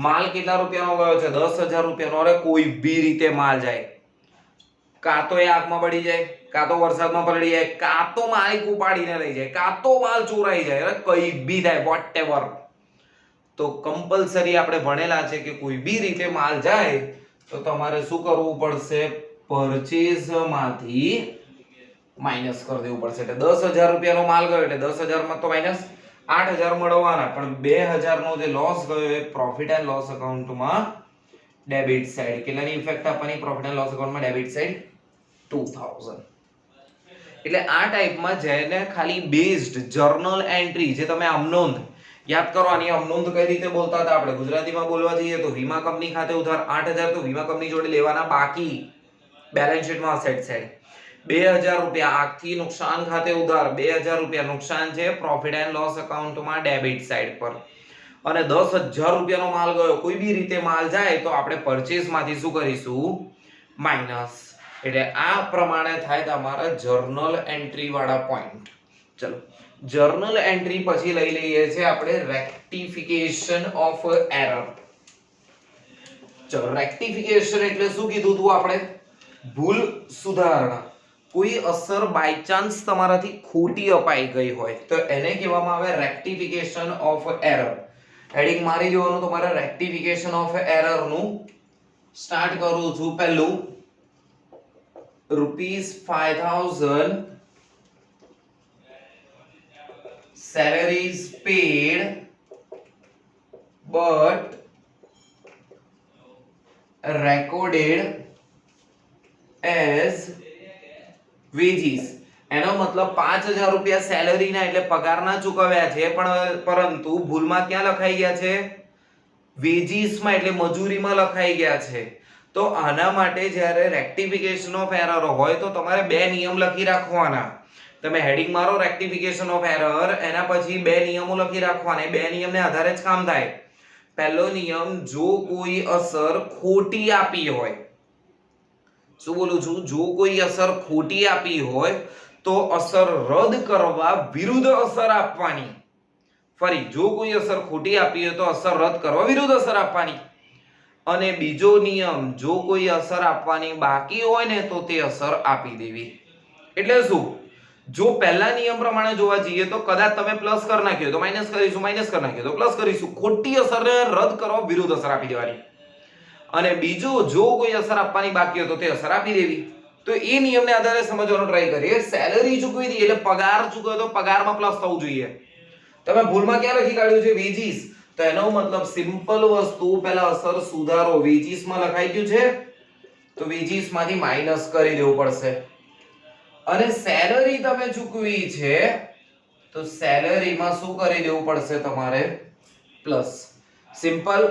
માલ કેટલા રૂપિયાનો ગયો છે? 10,000 રૂપિયાનો. અરે કોઈ બી રીતે માલ જાય, કાં તો એ આગમાં બળી જાય, કાં તો વરસાદમાં પલળી જાય, કાં તો માલિક ઉપાડીને લઈ જાય, કાં તો માલ ચોરાઈ જાય, અરે કઈ બી થાય, વોટએવર. તો કમ્પલસરી આપણે ભણેલા છે કે કોઈ બી રીતે માલ જાય તો તમારે શું કરવું પડશે? પરચેઝ માંથી માઇનસ કરી દેવું પડશે. એટલે 10,000 રૂપિયાનો માલ ગયો એટલે 10,000 માં તો માઇનસ 8,000 મળવાના, પણ 2,000 નો જે લોસ ગયો એ પ્રોફિટ એન્ડ લોસ અકાઉન્ટમાં ડેબિટ સાઈડ. કેટલાની ઇફેક્ટ આપવાની પ્રોફિટ એન્ડ લોસ અકાઉન્ટમાં? Debit side 2,000. એટલે આ ટાઈપમાં જેને ખાલી બેઝડ જર્નલ એન્ટ્રી, જે તમે આમનોંધ યાદ કરો. આની આમનોંધ કઈ રીતે બોલતા હતા આપણે? ગુજરાતીમાં બોલવા જઈએ તો વીમા કંપની ખાતે ઉધાર 8,000 તો વીમા કંપની જોડે લેવાના બાકી બેલેન્સ શીટમાં અસેટ સાઈડ. 2,000 રૂપિયા આખથી નુકસાન ખાતે ઉધાર, 2,000 રૂપિયા નુકસાન છે પ્રોફિટ એન્ડ લોસ અકાઉન્ટમાં ડેબિટ સાઈડ પર. અને 10,000 રૂપિયાનો માલ ગયો, કોઈ બી રીતે માલ જાય તો આપણે પરચેસ માંથી શું કરીશું? માઇનસ. એટલે આ પ્રમાણે થાય તમારા જર્નલ એન્ટ્રી વાળા પોઈન્ટ. ચલો જર્નલ એન્ટ્રી પછી લઈ લઈએ છે આપણે રેક્ટિફિકેશન ઓફ એરર. ચલો રેક્ટિફિકેશન એટલે શું કીધું તું આપણે? ભૂલ સુધારણા. કોઈ અસર બાય ચાન્સ તમારાથી ખોટી અપાઈ ગઈ હોય તો એને કહેવામાં આવે રેક્ટિફિકેશન ઓફ એરર. હેડિંગ મારી દેવાનું તમારે રેક્ટિફિકેશન ઓફ એરર નું. સ્ટાર્ટ કરું છું. પહેલું ₹5,000 salaries paid but recorded as wages. એનો મતલબ 5,000 રૂપિયા સેલરી ના એટલે પગારના ચૂકવ્યા છે, પણ પરંતુ ભૂલમાં ક્યાં લખાઈ ગયા છે? વેજીસ માં એટલે મજૂરીમાં લખાઈ ગયા છે. તો આના માટે જ્યારે રેક્ટિફિકેશન ઓફ એરર હોય તો તમારે બે નિયમ લખી રાખવાના. તમે હેડિંગ મારો રેક્ટિફિકેશન ઓફ એરર, એના પછી બે નિયમો લખી રાખવાના. એ બે નિયમને આધારે જ કામ થાય. પહેલો નિયમ, જો કોઈ અસર ખોટી આપી હોય, શું બોલું છું? જો કોઈ અસર ખોટી આપી હોય તો અસર રદ કરવા વિરુદ્ધ અસર આપવાની. ફરી, જો કોઈ અસર ખોટી આપી હોય તો અસર રદ કરવા વિરુદ્ધ અસર આપવાની. અને બીજો નિયમ, જો કોઈ અસર આપવાની બાકી હોય ને તો તે અસર આપી દેવી. એટલે શું? જો પહેલા નિયમ પ્રમાણે જોવા જઈએ તો કદાચ તમે પ્લસ કરી નાખ્યો તો માઇનસ કરીશું, માઇનસ કરી નાખ્યો તો પ્લસ કરીશું. ખોટી અસરને રદ કરવા વિરુદ્ધ અસર આપી દેવાની. અને બીજું, જો કોઈ અસર આપવાની બાકી હોય તો તે અસર આપી દેવી. તો એ નિયમને આધારે સમજવાનો ટ્રાય કરીએ. સેલરી ચૂકવી હતી એટલે પગાર ચૂકવ્યો તો પગારમાં પ્લસ થવું જોઈએ. તમે ભૂલમાં ક્યાં લખી કાઢ્યું છે? વેજીસ. તો એનો મતલબ સિમ્પલ વસ્તુ, પહેલા અસર સુધારો વેજીસ માં લખાઈ ગયું છે તો વેજીસ માંથી માઈનસ કરી દેવું પડશે. અને સેલરી તમે ચૂકવી છે તો સેલરીમાં શું કરી દેવું પડશે તમારે? પ્લસ. સિમ્પલ.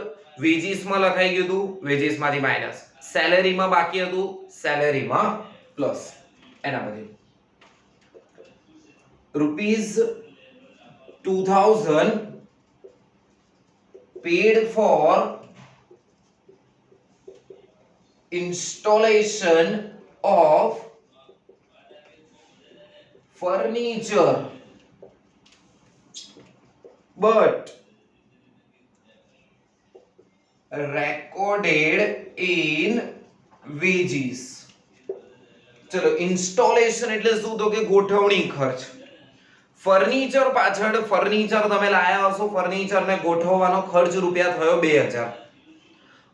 વેજીસ માં લખાઈ ગયું હતું, વેજીસ માંથી માઈનસ. સેલરીમાં બાકી હતું, સેલરીમાં પ્લસ. એના પછી ₹2,000 paid for installation of furniture but recorded in wages. ચલો ઇન્સ્ટોલેશન એટલે શું? તો કે ગોઠવણી ખર્ચ. ફર્નિચર પાછળ ફર્નિચર તમે લાયા હશો, ફર્નિચર ને ગોઠવવાનો ખર્ચ રૂપિયા થયો 2,000.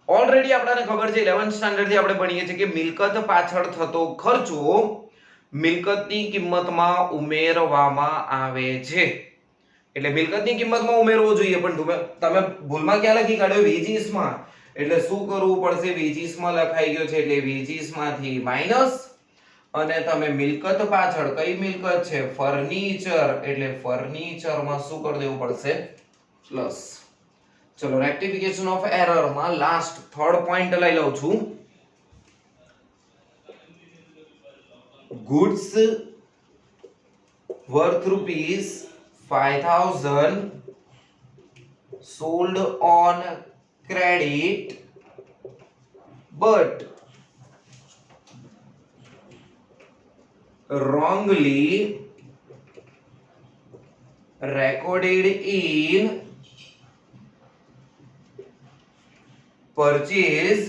ઓલરેડી આપણને ખબર છે 11th સ્ટાન્ડર્ડ થી આપણે ભણીએ છીએ કે મિલકત પાછળ થતો ખર્ચો મિલકતની કિંમતમાં ઉમેરવામાં આવે છે. એટલે મિલકતની કિંમતમાં ઉમેરવો જોઈએ, પણ તમે ભૂલમાં ક્યાં લખી કાઢ્યો? વેજીસમાં. એટલે શું કરવું પડશે? વેજીસમાં લખાઈ ગયો છે એટલે વેજીસમાંથી માઈનસ, અને તમે મિલકત પાછળ કઈ મિલકત છે? ફર્નિચર, એટલે ફર્નિચરમાં શું કરી દેવું પડશે? પ્લસ. ચલો રેક્ટિફિકેશન ઓફ એરર માં લાસ્ટ થર્ડ પોઈન્ટ લઈ લઉં છું. goods worth rupees 5000 sold on credit but wrongly recorded in purchase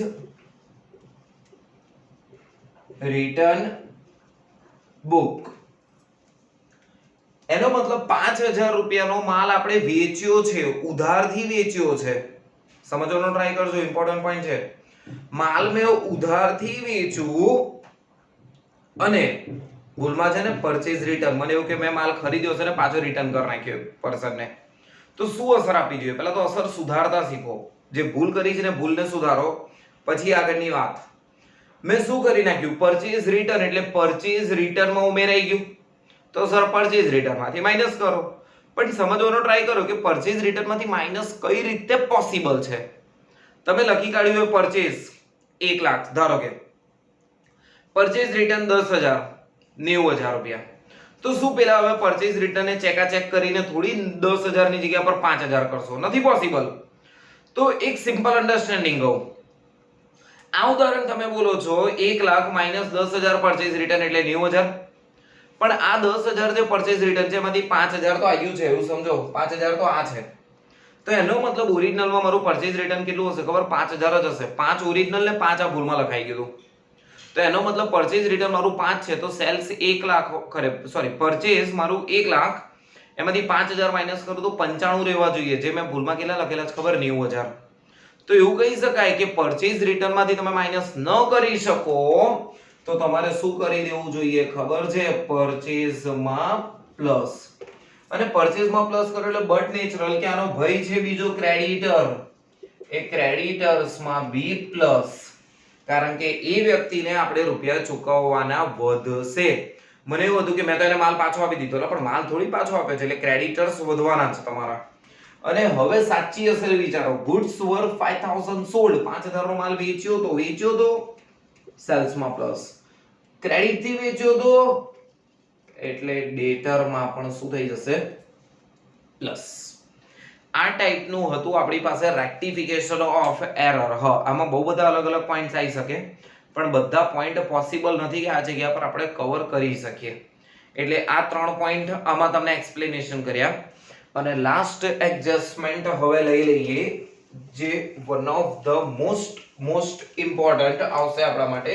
return book. એનો મતલબ 5000 રૂપિયાનો માલ આપણે વેચ્યો છે, ઉધારથી વેચ્યો છે. સમજવાનો ટ્રાય કરજો, ઇમ્પોર્ટન્ટ પોઈન્ટ છે. માલ મેં ઉધારથી વેચ્યું અને ભૂલમાં છે ને પરચેઝ રિટર્ન, મને એવું કે મેં માલ ખરીદ્યો છે ને પાછો રિટર્ન કરી નાખ્યો પર્સનને, તો શું અસર આપવી જોઈએ? પહેલા તો અસર સુધારતા શીખો. જે ભૂલ કરી છે ને ભૂલને સુધારો, પછી આગળની વાત. મેં શું કરી નાખ્યું? પરચેઝ રિટર્ન, એટલે પરચેઝ રિટર્નમાં ઉમેરાઈ ગયું, તો સર પરચેઝ રિટર્નમાંથી માઈનસ કરો. પણ સમજવાનો ટ્રાય કરો કે પરચેઝ રિટર્નમાંથી માઈનસ કઈ રીતે પોસિબલ છે. તમે લખી કાઢ્યું હોય પરચેઝ 1 લાખ, ધારો કે પરચેઝ રિટર્ન 10000, 90000 રૂપિયા, તો શું પેલા હવે પરચેઝ રિટર્નને ચેકાચેક કરીને થોડી 10000 ની જગ્યા પર 5000 કરશો? નથી પોસિબલ. તો એક સિમ્પલ અન્ડરસ્ટેન્ડિંગ કહું. આ ઉદાહરણ તમે બોલો છો 1 લાખ માઈનસ 10000 પરચેઝ રિટર્ન એટલે 90000, પણ આ 10000 જે પરચેઝ રિટર્ન છે એમાંથી 5000 તો આવ્યું છે, એવું સમજો. 5000 તો આ છે, તો એનો મતલબ ઓરિજિનલમાં મારું પરચેઝ રિટર્ન કેટલું હશે ખબર? 5000 જ હશે. 5 ઓરિજિનલ ને 5 આ ભૂલમાં લખાઈ ગયું. તો એનો મતલબ પરચેઝ રિટર્ન મારું 5 છે, તો સેલ્સ 1 લાખ પરચેઝ મારું 1 લાખ, એમાંથી 5000 માઈનસ કરું તો 95 રહેવા જોઈએ. જે મેં ભૂલમાં કેટલા લખેલા છે ખબર? 90000. તો એવું કહી શકાય કે પરચેઝ રિટર્નમાંથી તમે માઈનસ ન કરી શકો તો તમારે શું કરી દેવું જોઈએ ખબર છે? પરચેઝમાં પ્લસ. અને પરચેઝમાં પ્લસ કરો એટલે બટ નેચરલ કે આનો ભય છે બીજો ક્રેડિટર, એ ક્રેડિટર્સમાં બી પ્લસ, કારણ કે એ વ્યક્તિને આપણે રૂપિયા ચૂકવવાના વધશે. મને એવું હતું કે મેં તો એને માલ પાછો આપી દીધો, પણ માલ થોડી પાછો આપે છે, એટલે ક્રેડિટર્સ વધવાના છે તમારા. અને હવે સાચી અસર વિચારો. ગુડ્સ વર્થ 5000 સોલ્ડ, 5000 નો માલ વેચ્યો તો સેલ્સમાં પ્લસ, ક્રેડિટ થી વેચ્યો તો એટલે ડેટરમાં પણ શું થઈ જશે? પ્લસ. આ ટાઈપનું હતું આપણી પાસે રેક્ટિફિકેશન ઓફ એરર. આમાં બહુ બધા અલગ અલગ પોઈન્ટ્સ આવી શકે, પણ બધા પોઈન્ટ પોસિબલ નથી કે આ જગ્યા પર આપણે કવર કરી શકીએ. એટલે આ 3 પોઈન્ટ આમાં તમને એક્સપ્લેનેશન કર્યા. અને લાસ્ટ એડજસ્ટમેન્ટ હવે લઈ લઈએ, જે one of the most important આવશે આપણા માટે,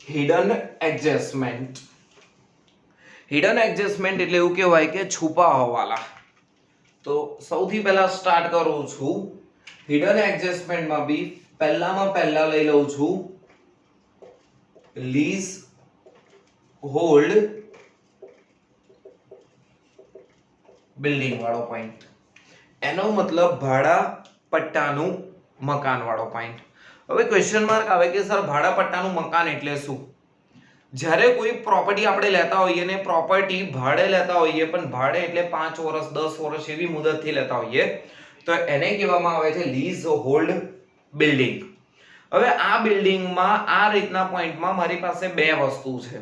હિડન એડજસ્ટમેન્ટ. હિડન એડજસ્ટમેન્ટ એટલે એવું કહેવાય કે છુપા હવાલા. તો સૌથી પહેલા સ્ટાર્ટ કરું છું હિડન એડજસ્ટમેન્ટમાં બી. પહેલા લઈ લઉં છું લીઝ હોલ્ડ બિલ્ડિંગ વાળો પોઈન્ટ. એનો મતલબ ભાડા પટ્ટાનું મકાન વાળો પોઈન્ટ. હવે ક્વેશ્ચન માર્ક આવે કે સર ભાડા પટ્ટાનું મકાન એટલે શું? જ્યારે કોઈ પ્રોપર્ટી આપણે લેતા હોઈએ ને પ્રોપર્ટી ભાડે લેતા હોઈએ, પણ ભાડે એટલે 5 વર્ષ 10 વર્ષ એવી મુદતથી લેતા હોઈએ, તો એને કહેવામાં આવે છે લીઝ હોલ્ડ બિલ્ડિંગ. હવે આ બિલ્ડિંગમાં આ રીતના પોઈન્ટમાં મારી પાસે બે વસ્તુ છે.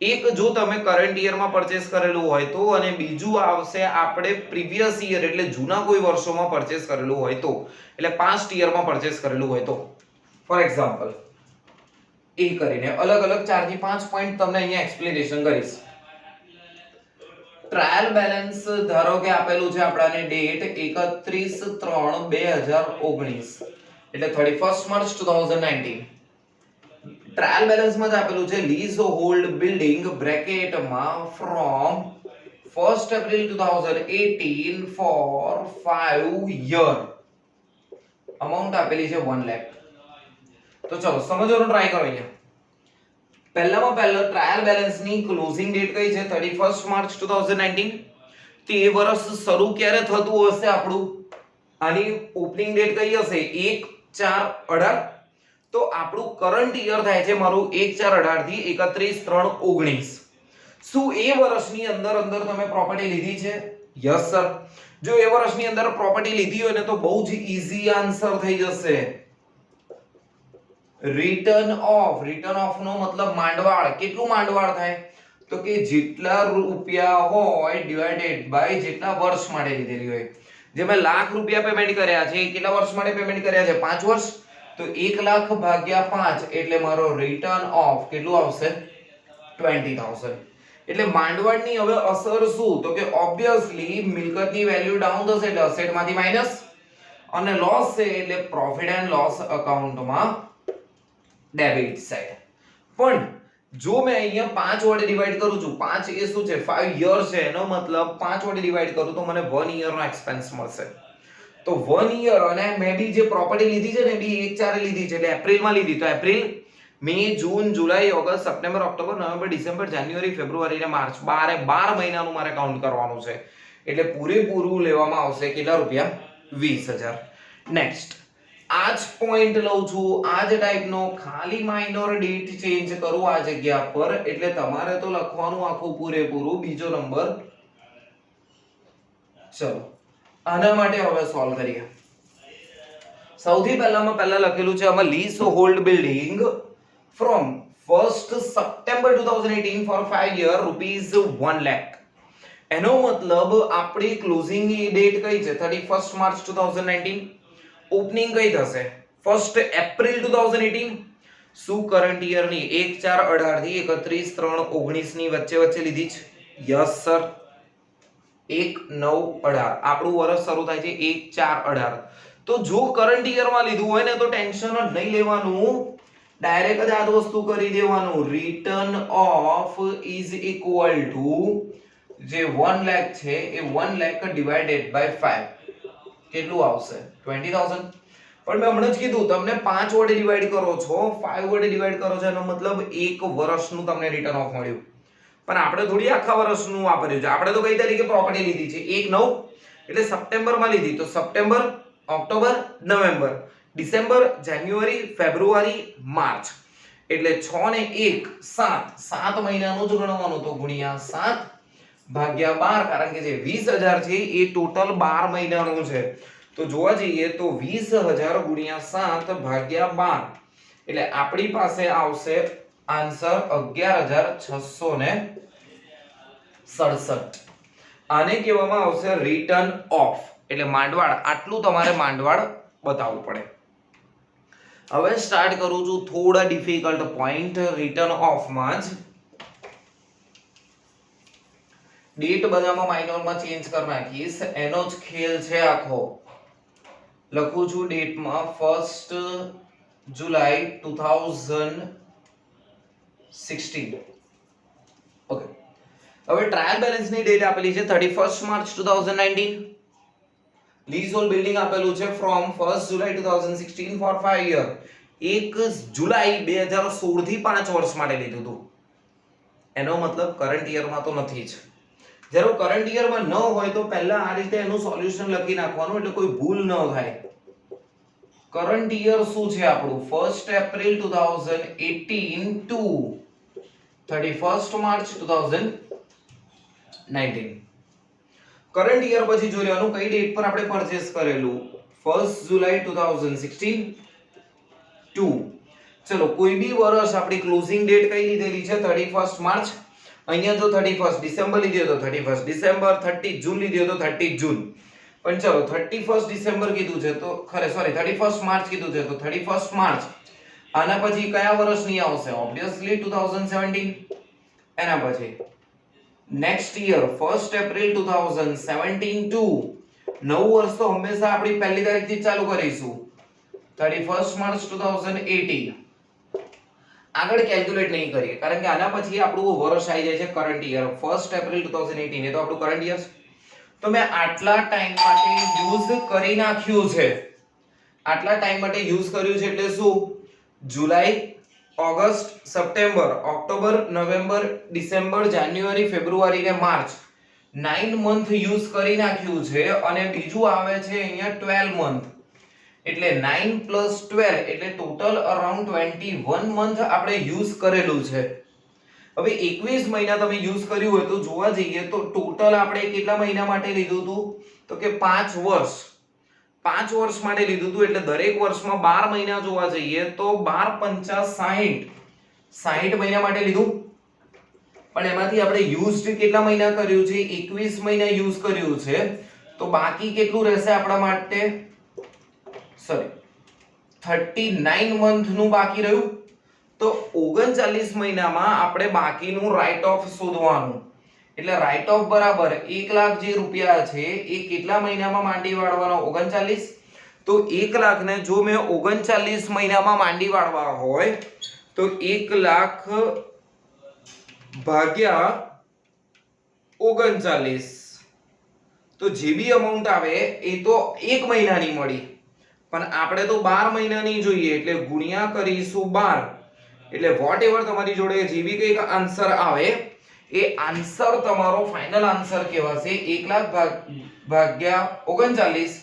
એક જો તમે કરંટ યરમાં પરચેસ કરેલું હોય તો, અને બીજું આવશે આપણે પ્રીવિયસ યર એટલે જૂના કોઈ વર્ષોમાં પરચેસ કરેલું હોય તો, એટલે પાસ્ટ યરમાં પરચેસ કરેલું હોય તો. ફોર એક્ઝામ્પલ એ કરીને અલગ અલગ 4 થી 5 પોઈન્ટ તમને અહીંયા એક્સપ્લેનેશન કરીશ. ટ્રાયલ બેલેન્સ ધારો કે આપેલું છે આપણાને ડેટ 31/3/2019 એટલે 31st March 2019. ટ્રાયલ બેલેન્સમાં જ આપેલું છે લીઝ હોલ્ડ બિલ્ડિંગ બ્રેકેટમાં from 1st April 2018 for 5 year. Amount આપેલી છે 1 લાખ. તો ચલો સમજવાનો ટ્રાય કરો. અહીંયા પહેલા ટ્રાયલ બેલેન્સની ક્લોઝિંગ ડેટ કઈ છે? 31st March 2019. તો એ વર્ષ શરૂ ક્યારે થતું હશે આપણું? આની ઓપનિંગ ડેટ કઈ હશે? 1/4/18. તો આપણું કરંટ યર થાય છે મારું 1/4/18 થી 31/3/19. શું એ વર્ષની અંદર તમે પ્રોપર્ટી લીધી છે? Yes sir. જો એ વર્ષની અંદર પ્રોપર્ટી લીધી હોય ને તો બહુ જ ઈઝી આન્સર થઈ જશે. રિટર્ન ઓફ નો મતલબ માંડવાળ. કેટલું માંડવાળ થાય? તો કે જેટલા રૂપિયા હોય ડિવાઇડેડ બાય જેટલા વર્ષ માટે લીધેલી હોય. જે મેં લાખ રૂપિયા પેમેન્ટ કર્યા છે એ કેટલા વર્ષ માટે પેમેન્ટ કર્યા છે? 5 વર્ષ. તો 1 લાખ ભાગ્યા 5 એટલે મારો રિટર્ન ઓફ કેટલું આવશે? 20,000. એટલે માંડવાળની હવે અસર શું? તો કે ઓબ્વિયસલી મિલકતની વેલ્યુ ડાઉન થશે એટલે અસેટમાંથી માઈનસ, અને લોસ છે એટલે પ્રોફિટ એન્ડ લોસ એકાઉન્ટમાં ડેબિટ સાઈડ. પણ જો મેં અહીંયા 5 વડે ડિવાઈડ કરું છું, 5 એ શું છે? 5 યર છે, એનો મતલબ 5 વડે ડિવાઈડ કરું તો મને 1 યર નો એક્સપેન્સ મળશે. તો 1 યર, અને મેં બી જે પ્રોપર્ટી લીધી છે ને બી 1/4 લીધી છે, એટલે એપ્રિલમાં લીધી. તો એપ્રિલ, મે, જૂન, જુલાઈ, ઓગસ્ટ, સપ્ટેમ્બર, ઓક્ટોબર, નવેમ્બર, ડિસેમ્બર, જાન્યુઆરી, ફેબ્રુઆરી અને માર્ચ, 12 મહિનાનું મારે કાઉન્ટ કરવાનું છે. એટલે પૂરેપૂરું લેવામાં આવશે કેટલા રૂપિયા? 20,000. નેક્સ્ટ આ જ પોઈન્ટ લઉં છું, આ જ ટાઈપનો ખાલી માઇનોર ડેટ ચેન્જ કરું આ જગ્યા પર, એટલે તમારે તો લખવાનું આખું પૂરેપૂરું બીજો નંબર. ચલો આના માટે હવે સોલ્વ કરીએ. સૌથી પહેલા લખેલું છે આમાં lease hold building from 1st September 2018 for 5 year ₹1 lakh. એનો મતલબ આપણી ક્લોઝિંગ ડેટ કઈ છે? 31st March 2019. ઓપનિંગ કઈ થશે? 1st April 2018. શું કરંટ યર ની 1/4/18 થી 31/3/19 ની વચ્ચે લીધી છે? Yes sir. 1/9/18 આપણું વર્ષ શરૂ થાય છે 1/4/18. તો જો કરંટ યર માં લીધું હોય ને તો ટેન્શન જ નહીં લેવાનું, ડાયરેક્ટ જ આ વસ્તુ કરી દેવાનું. Return of is equal to જે 1 લાખ છે એ 1 લાખ ડિવાઇડેડ બાય 5 કેટલું આવશે? 20,000. પણ મેં હમણાં જ કીધું તમને 5 વડે ડિવાઈડ કરો છો, 5 વડે ડિવાઈડ કરો છો, એનો મતલબ એક વર્ષનું તમને રિટર્ન ઓફ મળ્યું. પણ આપણે થોડી આખા વર્ષનું વાપર્યું છે. આપણે તો કઈ તારીખે પ્રોપર્ટી લીધી છે? 1/9 એટલે સપ્ટેમ્બરમાં લીધી. તો સપ્ટેમ્બર, ઓક્ટોબર, નવેમ્બર, ડિસેમ્બર, જાન્યુઆરી, ફેબ્રુઆરી, માર્ચ, એટલે 6 ને 1 7 7 મહિનાનું જ ગણવાનું. તો ગુણ્યા 7 ભાગ્યા 12, કારણ કે જે 20,000 છે એ ટોટલ 12 મહિનાનું છે. તો જોવા જઈએ તો 20,000 ગુણ્યા 7 ભાગ્યા 12 એટલે આપણી પાસે આવશે આન્સર 11,667. આને કહેવામાં આવશે રિટર્ન ઓફ. એટલે માંડવાળ, આટલું તમારે માંડવાળ બતાવવું પડે. હવે સ્ટાર્ટ કરું છું થોડા ડિફિકલ્ટ પોઈન્ટ રિટર્ન ઓફ માં જ. ડેટ બધામાં માઇનોરમાં ચેન્જ કરી નાખીશ, એનો જ ખેલ છે આખો. લખું છું ડેટમાં 1st July 2016. ઓકે. હવે ટ્રાયલ બેલેન્સની ડેટ આપેલી છે 31st March 2019. લીઝહોલ્ડ બિલ્ડિંગ આપેલું છે from 1st July 2016 for 5 year. 1 જુલાઈ 2016 થી 5 વર્ષ માટે લીધું હતું. એનો મતલબ કરંટ યરમાં તો નથી જ. જ્યારે કરંટ યરમાં ન હોય તો પહેલા આ રીતે એનું સોલ્યુશન લખી નાખવાનું, એટલે કોઈ ભૂલ ન થાય. કરંટ યર શું છે આપણું? 1st April 2018 to 31st March 2019. Current year પછી જોઈ લેવાનું કઈ ડેટ પર આપણે પરચેસ કરેલું. 1st July 2016 ટુ, ચલો કોઈ બી વર્ષ આપણી ક્લોઝિંગ ડેટ કઈ લીધેલી છે? 31st March. અહીંયા જો 31st ડિસેમ્બર લીધી હોય તો 31st ડિસેમ્બર, 30 જૂન લીધી હોય તો 30 જૂન. પણ ચલો 31st ડિસેમ્બર કીધું છે તો 31st માર્ચ કીધું છે તો 31st માર્ચ. આના પછી કયા વર્ષની આવશે? ઓબ્વિયસલી 2017. એના પછી next year 1st April 2017 two, નવું વર્ષ તો હંમેશા આપણી પહેલી તારીખથી ચાલુ કરીશું. 31st March 2018. આગળ કેલ્ક્યુલેટ નહીં કરીએ કારણ કે આના પછી આપણું વર્ષ આવી જાય છે કરંટ યર 1st April 2018. એ તો આપણું કરંટ યર. તો મેં આટલા ટાઈમ માટે યુઝ કરી નાખ્યું છે. આટલા ટાઈમ માટે યુઝ કર્યું છે એટલે શું? જુલાઈ, ઓગસ્ટ, સપ્ટેમ્બર, ઓક્ટોબર, નવેમ્બર, ડિસેમ્બર, જાન્યુઆરી, ફેબ્રુઆરી ને માર્ચ. 9 મંથ યુઝ કરી નાખ્યું છે અને બીજું આવે છે અહીંયા 12 મંથ, એટલે 9 + 12 એટલે ટોટલ અરાઉન્ડ 21 મંથ આપણે યુઝ કરેલું છે. હવે 21 મહિના તમે યુઝ કર્યું હોય તો જોવા જઈએ તો ટોટલ આપણે કેટલા મહિના માટે લીધું હતું? તો કે 5 વર્ષ. 5 વર્ષ માટે લીધું હતું, એટલે દરેક વર્ષમાં 12 મહિના જોવા જઈએ તો 12 × 5 = 60 મહિના માટે લીધું. પણ એમાંથી આપણે યુઝડ કેટલા મહિના કર્યું છે? 21 મહિના યુઝ કર્યું છે. તો બાકી કેટલું રહેશે આપણા માટે? સોરી, 39 મંથ નું બાકી રહ્યું. તો 39 મહિનામાં આપણે બાકીનું રાઇટ ઓફ શોધવાનું. એટલે રાઇટ ઓફ બરાબર 1 લાખ જે રૂપિયા છે એ કેટલા મહિનામાં માંડી વાળવાનો? 39. તો 1 લાખને જો મેં 39 મહિનામાં માંડી વાળવા હોય તો 1 લાખ ભાગ્યા 39, તો જે બી અમાઉન્ટ આવે એ તો 1 મહિનાની મળી, પણ આપણે તો 12 મહિનાની જોઈએ એટલે ગુણ્યા કરીશું 12. એટલે વોટ એવર તમારી જોડે જે બી કંઈક આન્સર આવે એ આન્સર તમારો ફાઇનલ આન્સર કહેવાશે 1 લાખ ભાગ્યા 39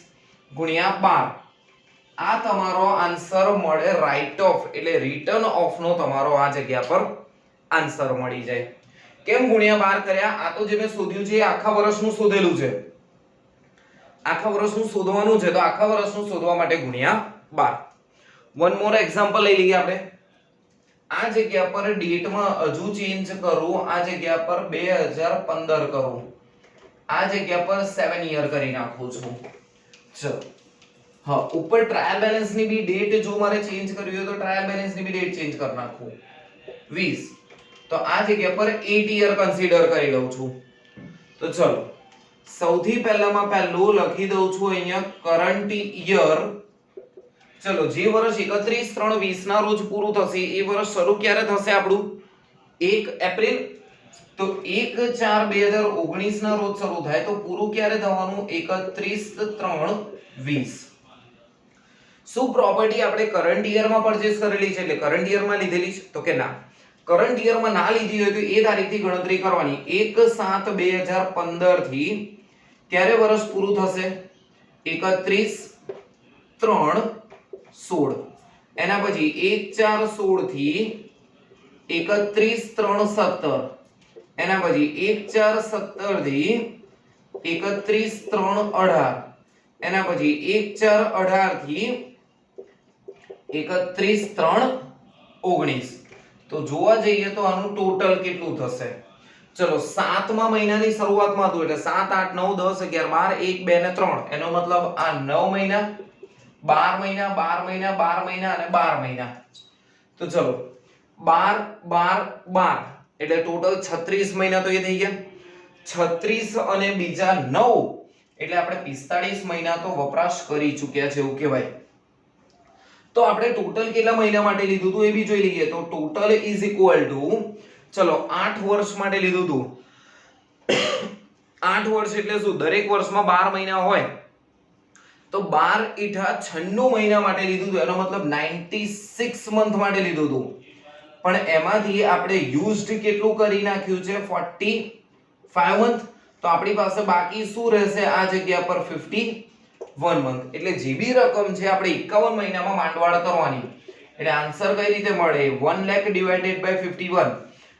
ગુણ્યા 12. આ તમારો આન્સર મળે રાઇટ ઓફ, એટલે રિટર્ન ઓફ નો તમારો આ જગ્યા પર આન્સર મળી જાય. કેમ ગુણ્યા 12 કર્યા? આ તો જે મેં શોધ્યું છે એ આખા વર્ષનું શોધેલું છે. આખા વર્ષનું શોધવાનું છે તો આખા વર્ષનું શોધવા માટે ગુણ્યા 12. વન મોર એક્ઝામ્પલ લઈ લઈએ આપણે. આ જગ્યા પર ડેટમાં હજુ ચેન્જ કરું, આ જગ્યા પર 2015 કરું, આ જગ્યા પર 7 યર કરી નાખું છું. ચલો હા, ઉપર ટ્રાયલ બેલેન્સ ની બી ડેટ જો મારે ચેન્જ કરવી હોય તો ટ્રાયલ બેલેન્સ ની બી ડેટ ચેન્જ કરી નાખું 20. તો આ જગ્યા પર 8 યર કન્સિડર કરી લઉં છું. તો ચલો સૌથી પહેલામાં પહેલું લખી દઉં છું અહીંયા કરંટ યર. ચલો જે વર્ષ 31/3/20 ના રોજ પૂરું થશે એ વર્ષ શરૂ ક્યારે થશે આપણું? 1 એપ્રિલ. તો 1/4/2019 ના રોજ શરૂ થાય તો પૂરું ક્યારે થવાનું? 31/3/20. શું પ્રોપર્ટી આપણે કરંટ યરમાં પરચેસ કરેલી છે એટલે કરંટ યરમાં લીધેલી છે? તો કે ના, કરંટ યરમાં ના લીધી હોય તો એ તારીખથી ગણતરી કરવાની. 1/7/2015 થી ક્યારે વર્ષ પૂરું થશે? 31/3/16. એના પછી 1/4/16 થી 31/3/17. એના પછી 1/4/17 થી 31/3/18. એના પછી 1/4/18 થી 31/3/19. તો જોવા જઈએ તો આનું ટોટલ કેટલું થશે? ચલો 7મા મહિનાની શરૂઆતમાં હતું એટલે 7 8 9 10 11 12 1 2 ને 3, એનો મતલબ આ 9 મહિના 12 મહિના 12 મહિના 12 મહિના અને 12 મહિના. તો ચલો 12 12 12 એટલે ટોટલ 36 મહિના તો એ થઈ ગયા. 36 અને બીજા 9 એટલે આપણે 45 મહિના તો વપરાશ કરી ચૂક્યા છે એવું કહેવાય. તો આપણે ટોટલ કેટલા મહિના માટે લીધું હતું એ બી જોઈ લઈએ. તો ટોટલ ઇઝ ઇક્વલ ટુ, ચલો 8 વર્ષ માટે લીધું હતું. 8 વર્ષ એટલે શું? દરેક વર્ષમાં 12 મહિના હોય તો 12 * 96 મહિના માટે લીધું હતું. એનો મતલબ 96 મંથ માટે લીધું હતું. પણ એમાંથી આપણે યુઝડ કેટલું કરી નાખ્યું છે? 45 મંથ. તો આપણી પાસે બાકી શું રહેશે આ જગ્યા પર? 51 મંથ. એટલે જે બી રકમ છે આપણે 51 મહિનામાં માંડવાળ કરવાની. એટલે આન્સર કઈ રીતે મળે? 1 લાખ ડિવાઇડેડ બાય 51.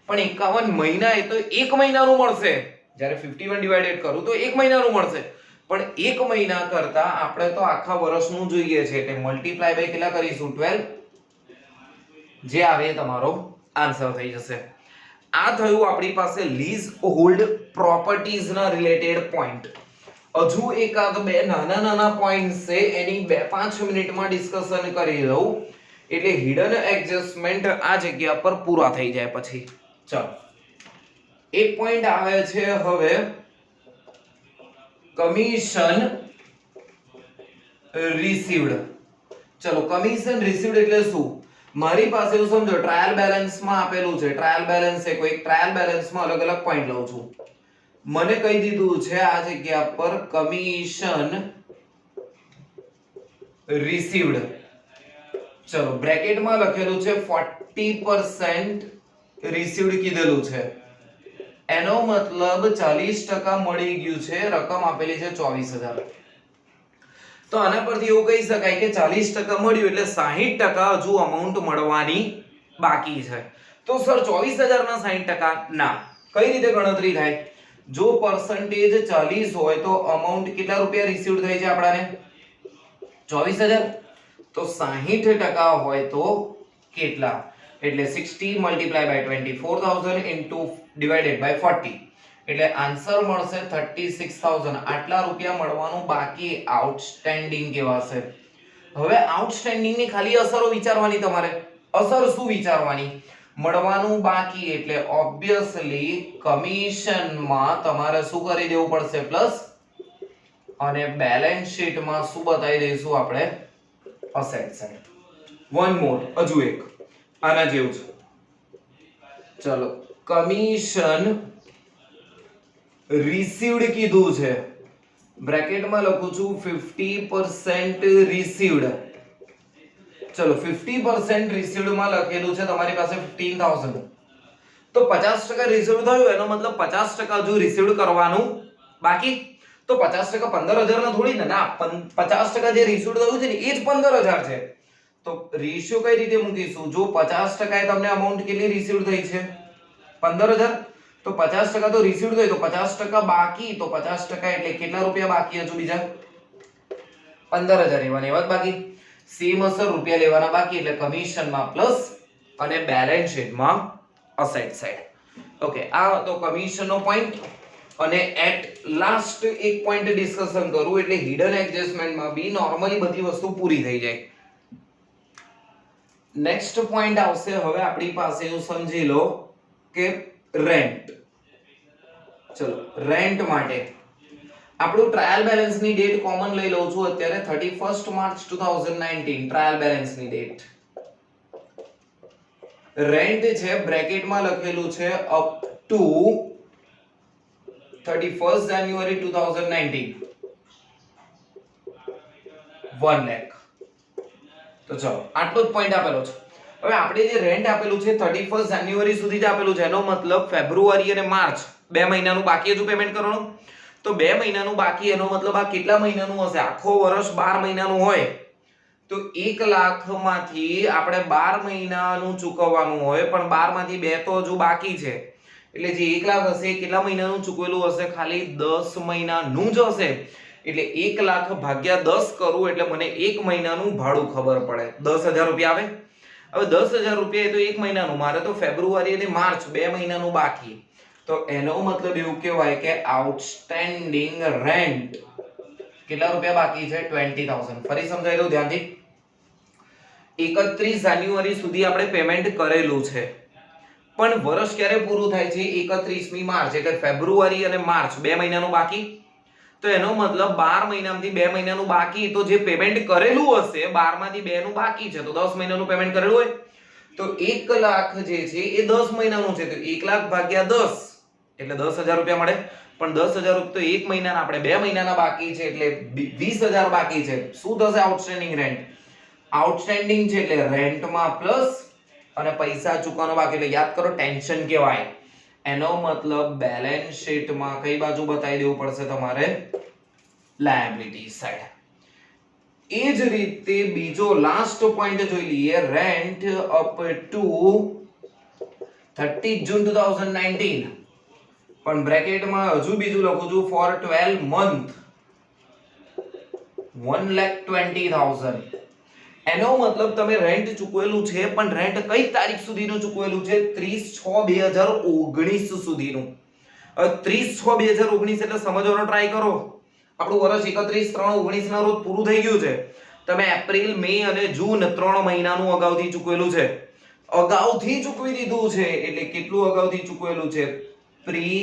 પણ 51 મહિના એ તો 1 મહિનાનું મળશે. જ્યારે 51 ડિવાઇડેડ કરું તો 1 મહિનાનું મળશે. પણ 1 મહિના કરતા આપણે તો આખા વર્ષનું જોઈએ છે એટલે મલ્ટીપ્લાય બાય કેટલા કરીશું? 12. જે આવે એ તમારો આન્સર થઈ જશે. આ થયું આપણી પાસે લીઝ હોલ્ડ પ્રોપર્ટીઝ ના રિલેટેડ પોઈન્ટ. હજુ એકાદ બે નાના નાના પોઈન્ટ્સ છે એની 2-5 મિનિટમાં ડિસ્કશન કરી લઉં એટલે હિડન એડજસ્ટમેન્ટ આ જગ્યા પર પૂરા થઈ જાય પછી. ચલો એક પોઈન્ટ આવે છે હવે કમિશન રિસીવ્ડ. ચલો કમિશન રિસીવ્ડ એટલે શું? મારી પાસે એવું સમજો ટ્રાયલ બેલેન્સમાં આપેલું છે. ટ્રાયલ બેલેન્સ છે, કોઈ ટ્રાયલ બેલેન્સમાં અલગ અલગ પોઈન્ટ લઉં છું. મને કહી દીધું છે આ જગ્યા પર કમિશન રિસીવ્ડ. ચલો બ્રેકેટમાં લખેલું છે 40% રિસીવ્ડ કીધેલું છે. એનો મતલબ 40% મળી ગયું છે, રકમ આપેલી છે 24,000. તો આના પરથી એવું કહી શકાય કે 40% મળ્યું એટલે 60% હજુ અમાઉન્ટ મળવાની બાકી છે. તો સર 24,000 ના 60% ના, કઈ રીતે ગણતરી થાય? જો પર્સન્ટેજ 40 હોય તો અમાઉન્ટ કેટલા રૂપિયા રિસીવ્ડ થઈ છે આપણાને? 24,000. તો 60% હોય તો કેટલા? એટલે 60 multiply by 24,000 into divided by 40, એટલે આન્સર મળશે 36,000. આટલા રૂપિયા મળવાનું બાકી, આઉટસ્ટેન્ડિંગ કહેવાશે. હવે આઉટસ્ટેન્ડિંગ ની ખાલી અસરો વિચારવાની તમારે. અસર શું વિચારવાની? મળવાનું બાકી એટલે ઓબ્વિયસલી કમિશનમાં તમારે શું કરી દેવું પડશે? પ્લસ. અને બેલેન્સ શીટમાં શું બતાવી દઈશું આપણે? Asset side. વન મોર, હજુ એક આના જેવું છે. ચલો, કમિશન રિસીવ્ડ કીધું છે, બ્રેકેટમાં લખું છું 50% રિસીવ્ડ. ચલો 50% રિસીવ્ડ માં લખેલું છે તમારી પાસે 15,000. તો 50% રિસીવ્ડ થયું એનો મતલબ 50% હજુ રિસીવ્ડ કરવાનું બાકી. તો 50% 15,000 ના થોડી ના, 50% જે રિસીવ્ડ થયું છે ને એ જ 15,000 છે. તો રેશિયો કઈ રીતે મૂકીશું? જો 50% એ તમને અમાઉન્ટ કેટલી રિસીવ્ડ થઈ છે? 15,000. તો 50% તો રિસીવ્ડ થઈ, તો 50% બાકી, તો 50% એટલે કેટલા રૂપિયા બાકી હજુ બીજા? 15,000 એવા જ બાકી. સેમ અસર રૂપિયા લેવાના બાકી, એટલે કમિશનમાં પ્લસ અને બેલેન્સ શીટમાં અસેટ સાઈડ. ઓકે, આ તો કમિશનનો પોઈન્ટ. અને એટ લાસ્ટ એક પોઈન્ટ ડિસ્કશન કરું એટલે હિડન એડજસ્ટમેન્ટમાં બી નોર્મલી બધી વસ્તુ પૂરી થઈ જાય. નેક્સ્ટ પોઈન્ટ આવશે હવે આપણી પાસે, એવું સમજી લો કે રેન્ટ. ચલો, રેન્ટ માટે આપણું ટ્રાયલ બેલેન્સ ની ડેટ કોમન લઈ લઉં છું અત્યારે 31 માર્ચ 2019 ટ્રાયલ બેલેન્સ ની ડેટ. રેન્ટ છે બ્રેકેટમાં લખેલું છે અપ ટુ 31 જાન્યુઆરી 2019 1 લાખ. તો ચલો આટલો જ પોઈન્ટ આપેલો છે. હવે આપણે જે રેન્ટ આપેલું છે 31 જાન્યુઆરી સુધી જ આપેલું છે, એનો મતલબ ફેબ્રુઆરી અને માર્ચ 2 મહિનાનું બાકી હજુ પેમેન્ટ કરવાનું. તો 2 મહિનાનું બાકી, એનો મતલબ આ કેટલા મહિનાનું હશે? આખો વર્ષ 12 મહિનાનું હોય તો 1 લાખ માંથી આપણે 12 મહિનાનું ચૂકવવાનું હોય, પણ 12 માંથી 2 તો હજુ બાકી છે, એટલે જે 1 લાખ હશે કેટલા મહિનાનું ચૂકવેલું હશે? ખાલી 10 મહિનાનું જ હશે. એટલે 1 લાખ ભાગ્યા 10 કરું એટલે મને 1 મહિનાનું ભાડું ખબર પડે. 10,000 રૂપિયા આવે. હવે 10,000 રૂપિયા એ તો 1 મહિનાનું, મારે તો ફેબ્રુઆરી અને માર્ચ 2 મહિનાનું બાકી. તો એનો મતલબ એવું કહેવાય કે આઉટસ્ટેન્ડિંગ રેન્ટ કેટલા રૂપિયા બાકી છે? 20,000. ફરી સમજાઈ દઉં ધ્યાનથી. 31 જાન્યુઆરી સુધી આપણે પેમેન્ટ કરેલું છે, પણ વર્ષ ક્યારે પૂરું થાય છે? 31મી માર્ચ. એટલે ફેબ્રુઆરી અને માર્ચ 2 મહિનાનું બાકી. તો એનો મતલબ 12 મહિનામાંથી 2 મહિનાનું બાકી, તો જે પેમેન્ટ કરેલું હશે 12 માંથી 2 નું બાકી છે, તો 10 મહિનાનું પેમેન્ટ કરેલું હોય તો 1 લાખ જે છે એ 10 મહિનાનું છે, તો 1 લાખ ભાગ્યા 10 એટલે 10,000 રૂપિયા મળે. પણ 10,000 રૂપિયા તો 1 મહિનાના, આપણે 2 મહિનાના બાકી છે એટલે 20,000 બાકી છે. શું થશે? Outstanding rent. આઉટસ્ટેન્ડિંગ છે એટલે રેન્ટમાં પ્લસ અને પૈસા ચૂકવવાનો બાકી, એટલે યાદ કરો ટેન્શન કહેવાય. એનો મતલબ બેલેન્સ શીટમાં કઈ બાજુ બતાવી દેવું પડશે તમારે? Liability side. એ જ રીતે બીજો લાસ્ટ પોઈન્ટ જોઈ લઈએ, રેન્ટ અપ ટુ 30 જૂન 2019, પણ બ્રેકેટમાં હજુ બીજું લખું છું ફોર 12 મંથ 1,20,000. એનો મતલબ તમે રેન્ટ ચૂકવેલું છે, પણ રેન્ટ કઈ તારીખ સુધીનું ચૂકવેલું છે? 30/6/2019 સુધીનું. 30/6/2019 એટલે સમજવાનો ટ્રાય કરો. આપણું વર્ષ 31/3/19 ના રોજ પૂરું થઈ ગયું છે. તમે એપ્રિલ, મે અને જૂન 3 મહિનાનું અગાઉથી ચૂકવેલું છે. અગાઉથી ચૂકવી દીધું છે એટલે કેટલું અગાઉથી ચૂકવેલું છે? પ્રી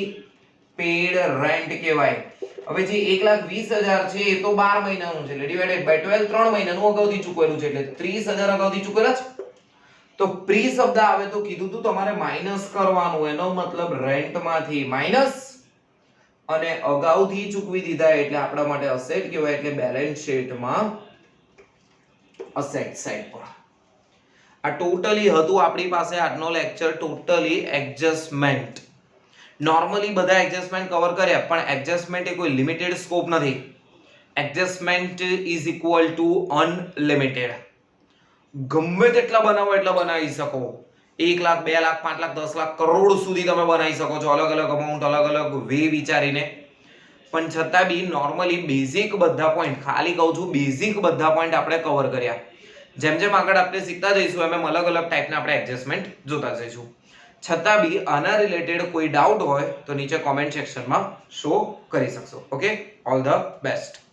પેડ રેન્ટ કહેવાય. હવે જે 1,20,000 છે એ તો 12 મહિનાનું છે એટલે ડિવાઇડેડ બાય 12 3 મહિનાનું અગાઉથી ચૂકવેલું છે એટલે 30,000 અગાઉથી ચૂકવેલા છે. તો પ્રી શબ્દ આવે તો કીધું તું તમારે માઈનસ કરવાનું, એનો મતલબ રેન્ટમાંથી માઈનસ અને અગાઉથી ચૂકવી દીધા એટલે આપણા માટે અસેટ કહેવાય, એટલે બેલેન્સ શીટમાં અસેટ સાઈડ પર. આ ટોટલી હતું આપણી પાસે આજનો લેક્ચર, ટોટલી એડજસ્ટમેન્ટ. નોર્મલી બધા એડજસ્ટમેન્ટ કવર કર્યા, પણ એડજસ્ટમેન્ટ એ કોઈ લિમિટેડ સ્કોપ નથી. Adjustment is equal to unlimited. ગમે તેટલા બનાવો એટલા બનાવી શકો. 1 લાખ, 2 લાખ, 5 લાખ, 10 લાખ, કરોડ સુધી તમે બનાવી શકો છો, અલગ અલગ અમાઉન્ટ, અલગ અલગ વે વિચારીને. પણ છતાં બી નોર્મલી બેઝિક બધા પોઈન્ટ, ખાલી કહું છું બેઝિક બધા પોઈન્ટ આપણે કવર કર્યા. જેમ જેમ આગળ આપણે શીખતા જઈશું એમ એમ અલગ અલગ ટાઈપના આપણે એડજસ્ટમેન્ટ જોતા જઈશું. છતાં બી આના રિલેટેડ કોઈ ડાઉટ હોય તો નીચે કોમેન્ટ સેક્શનમાં શો કરી શકશો. Okay, all the best.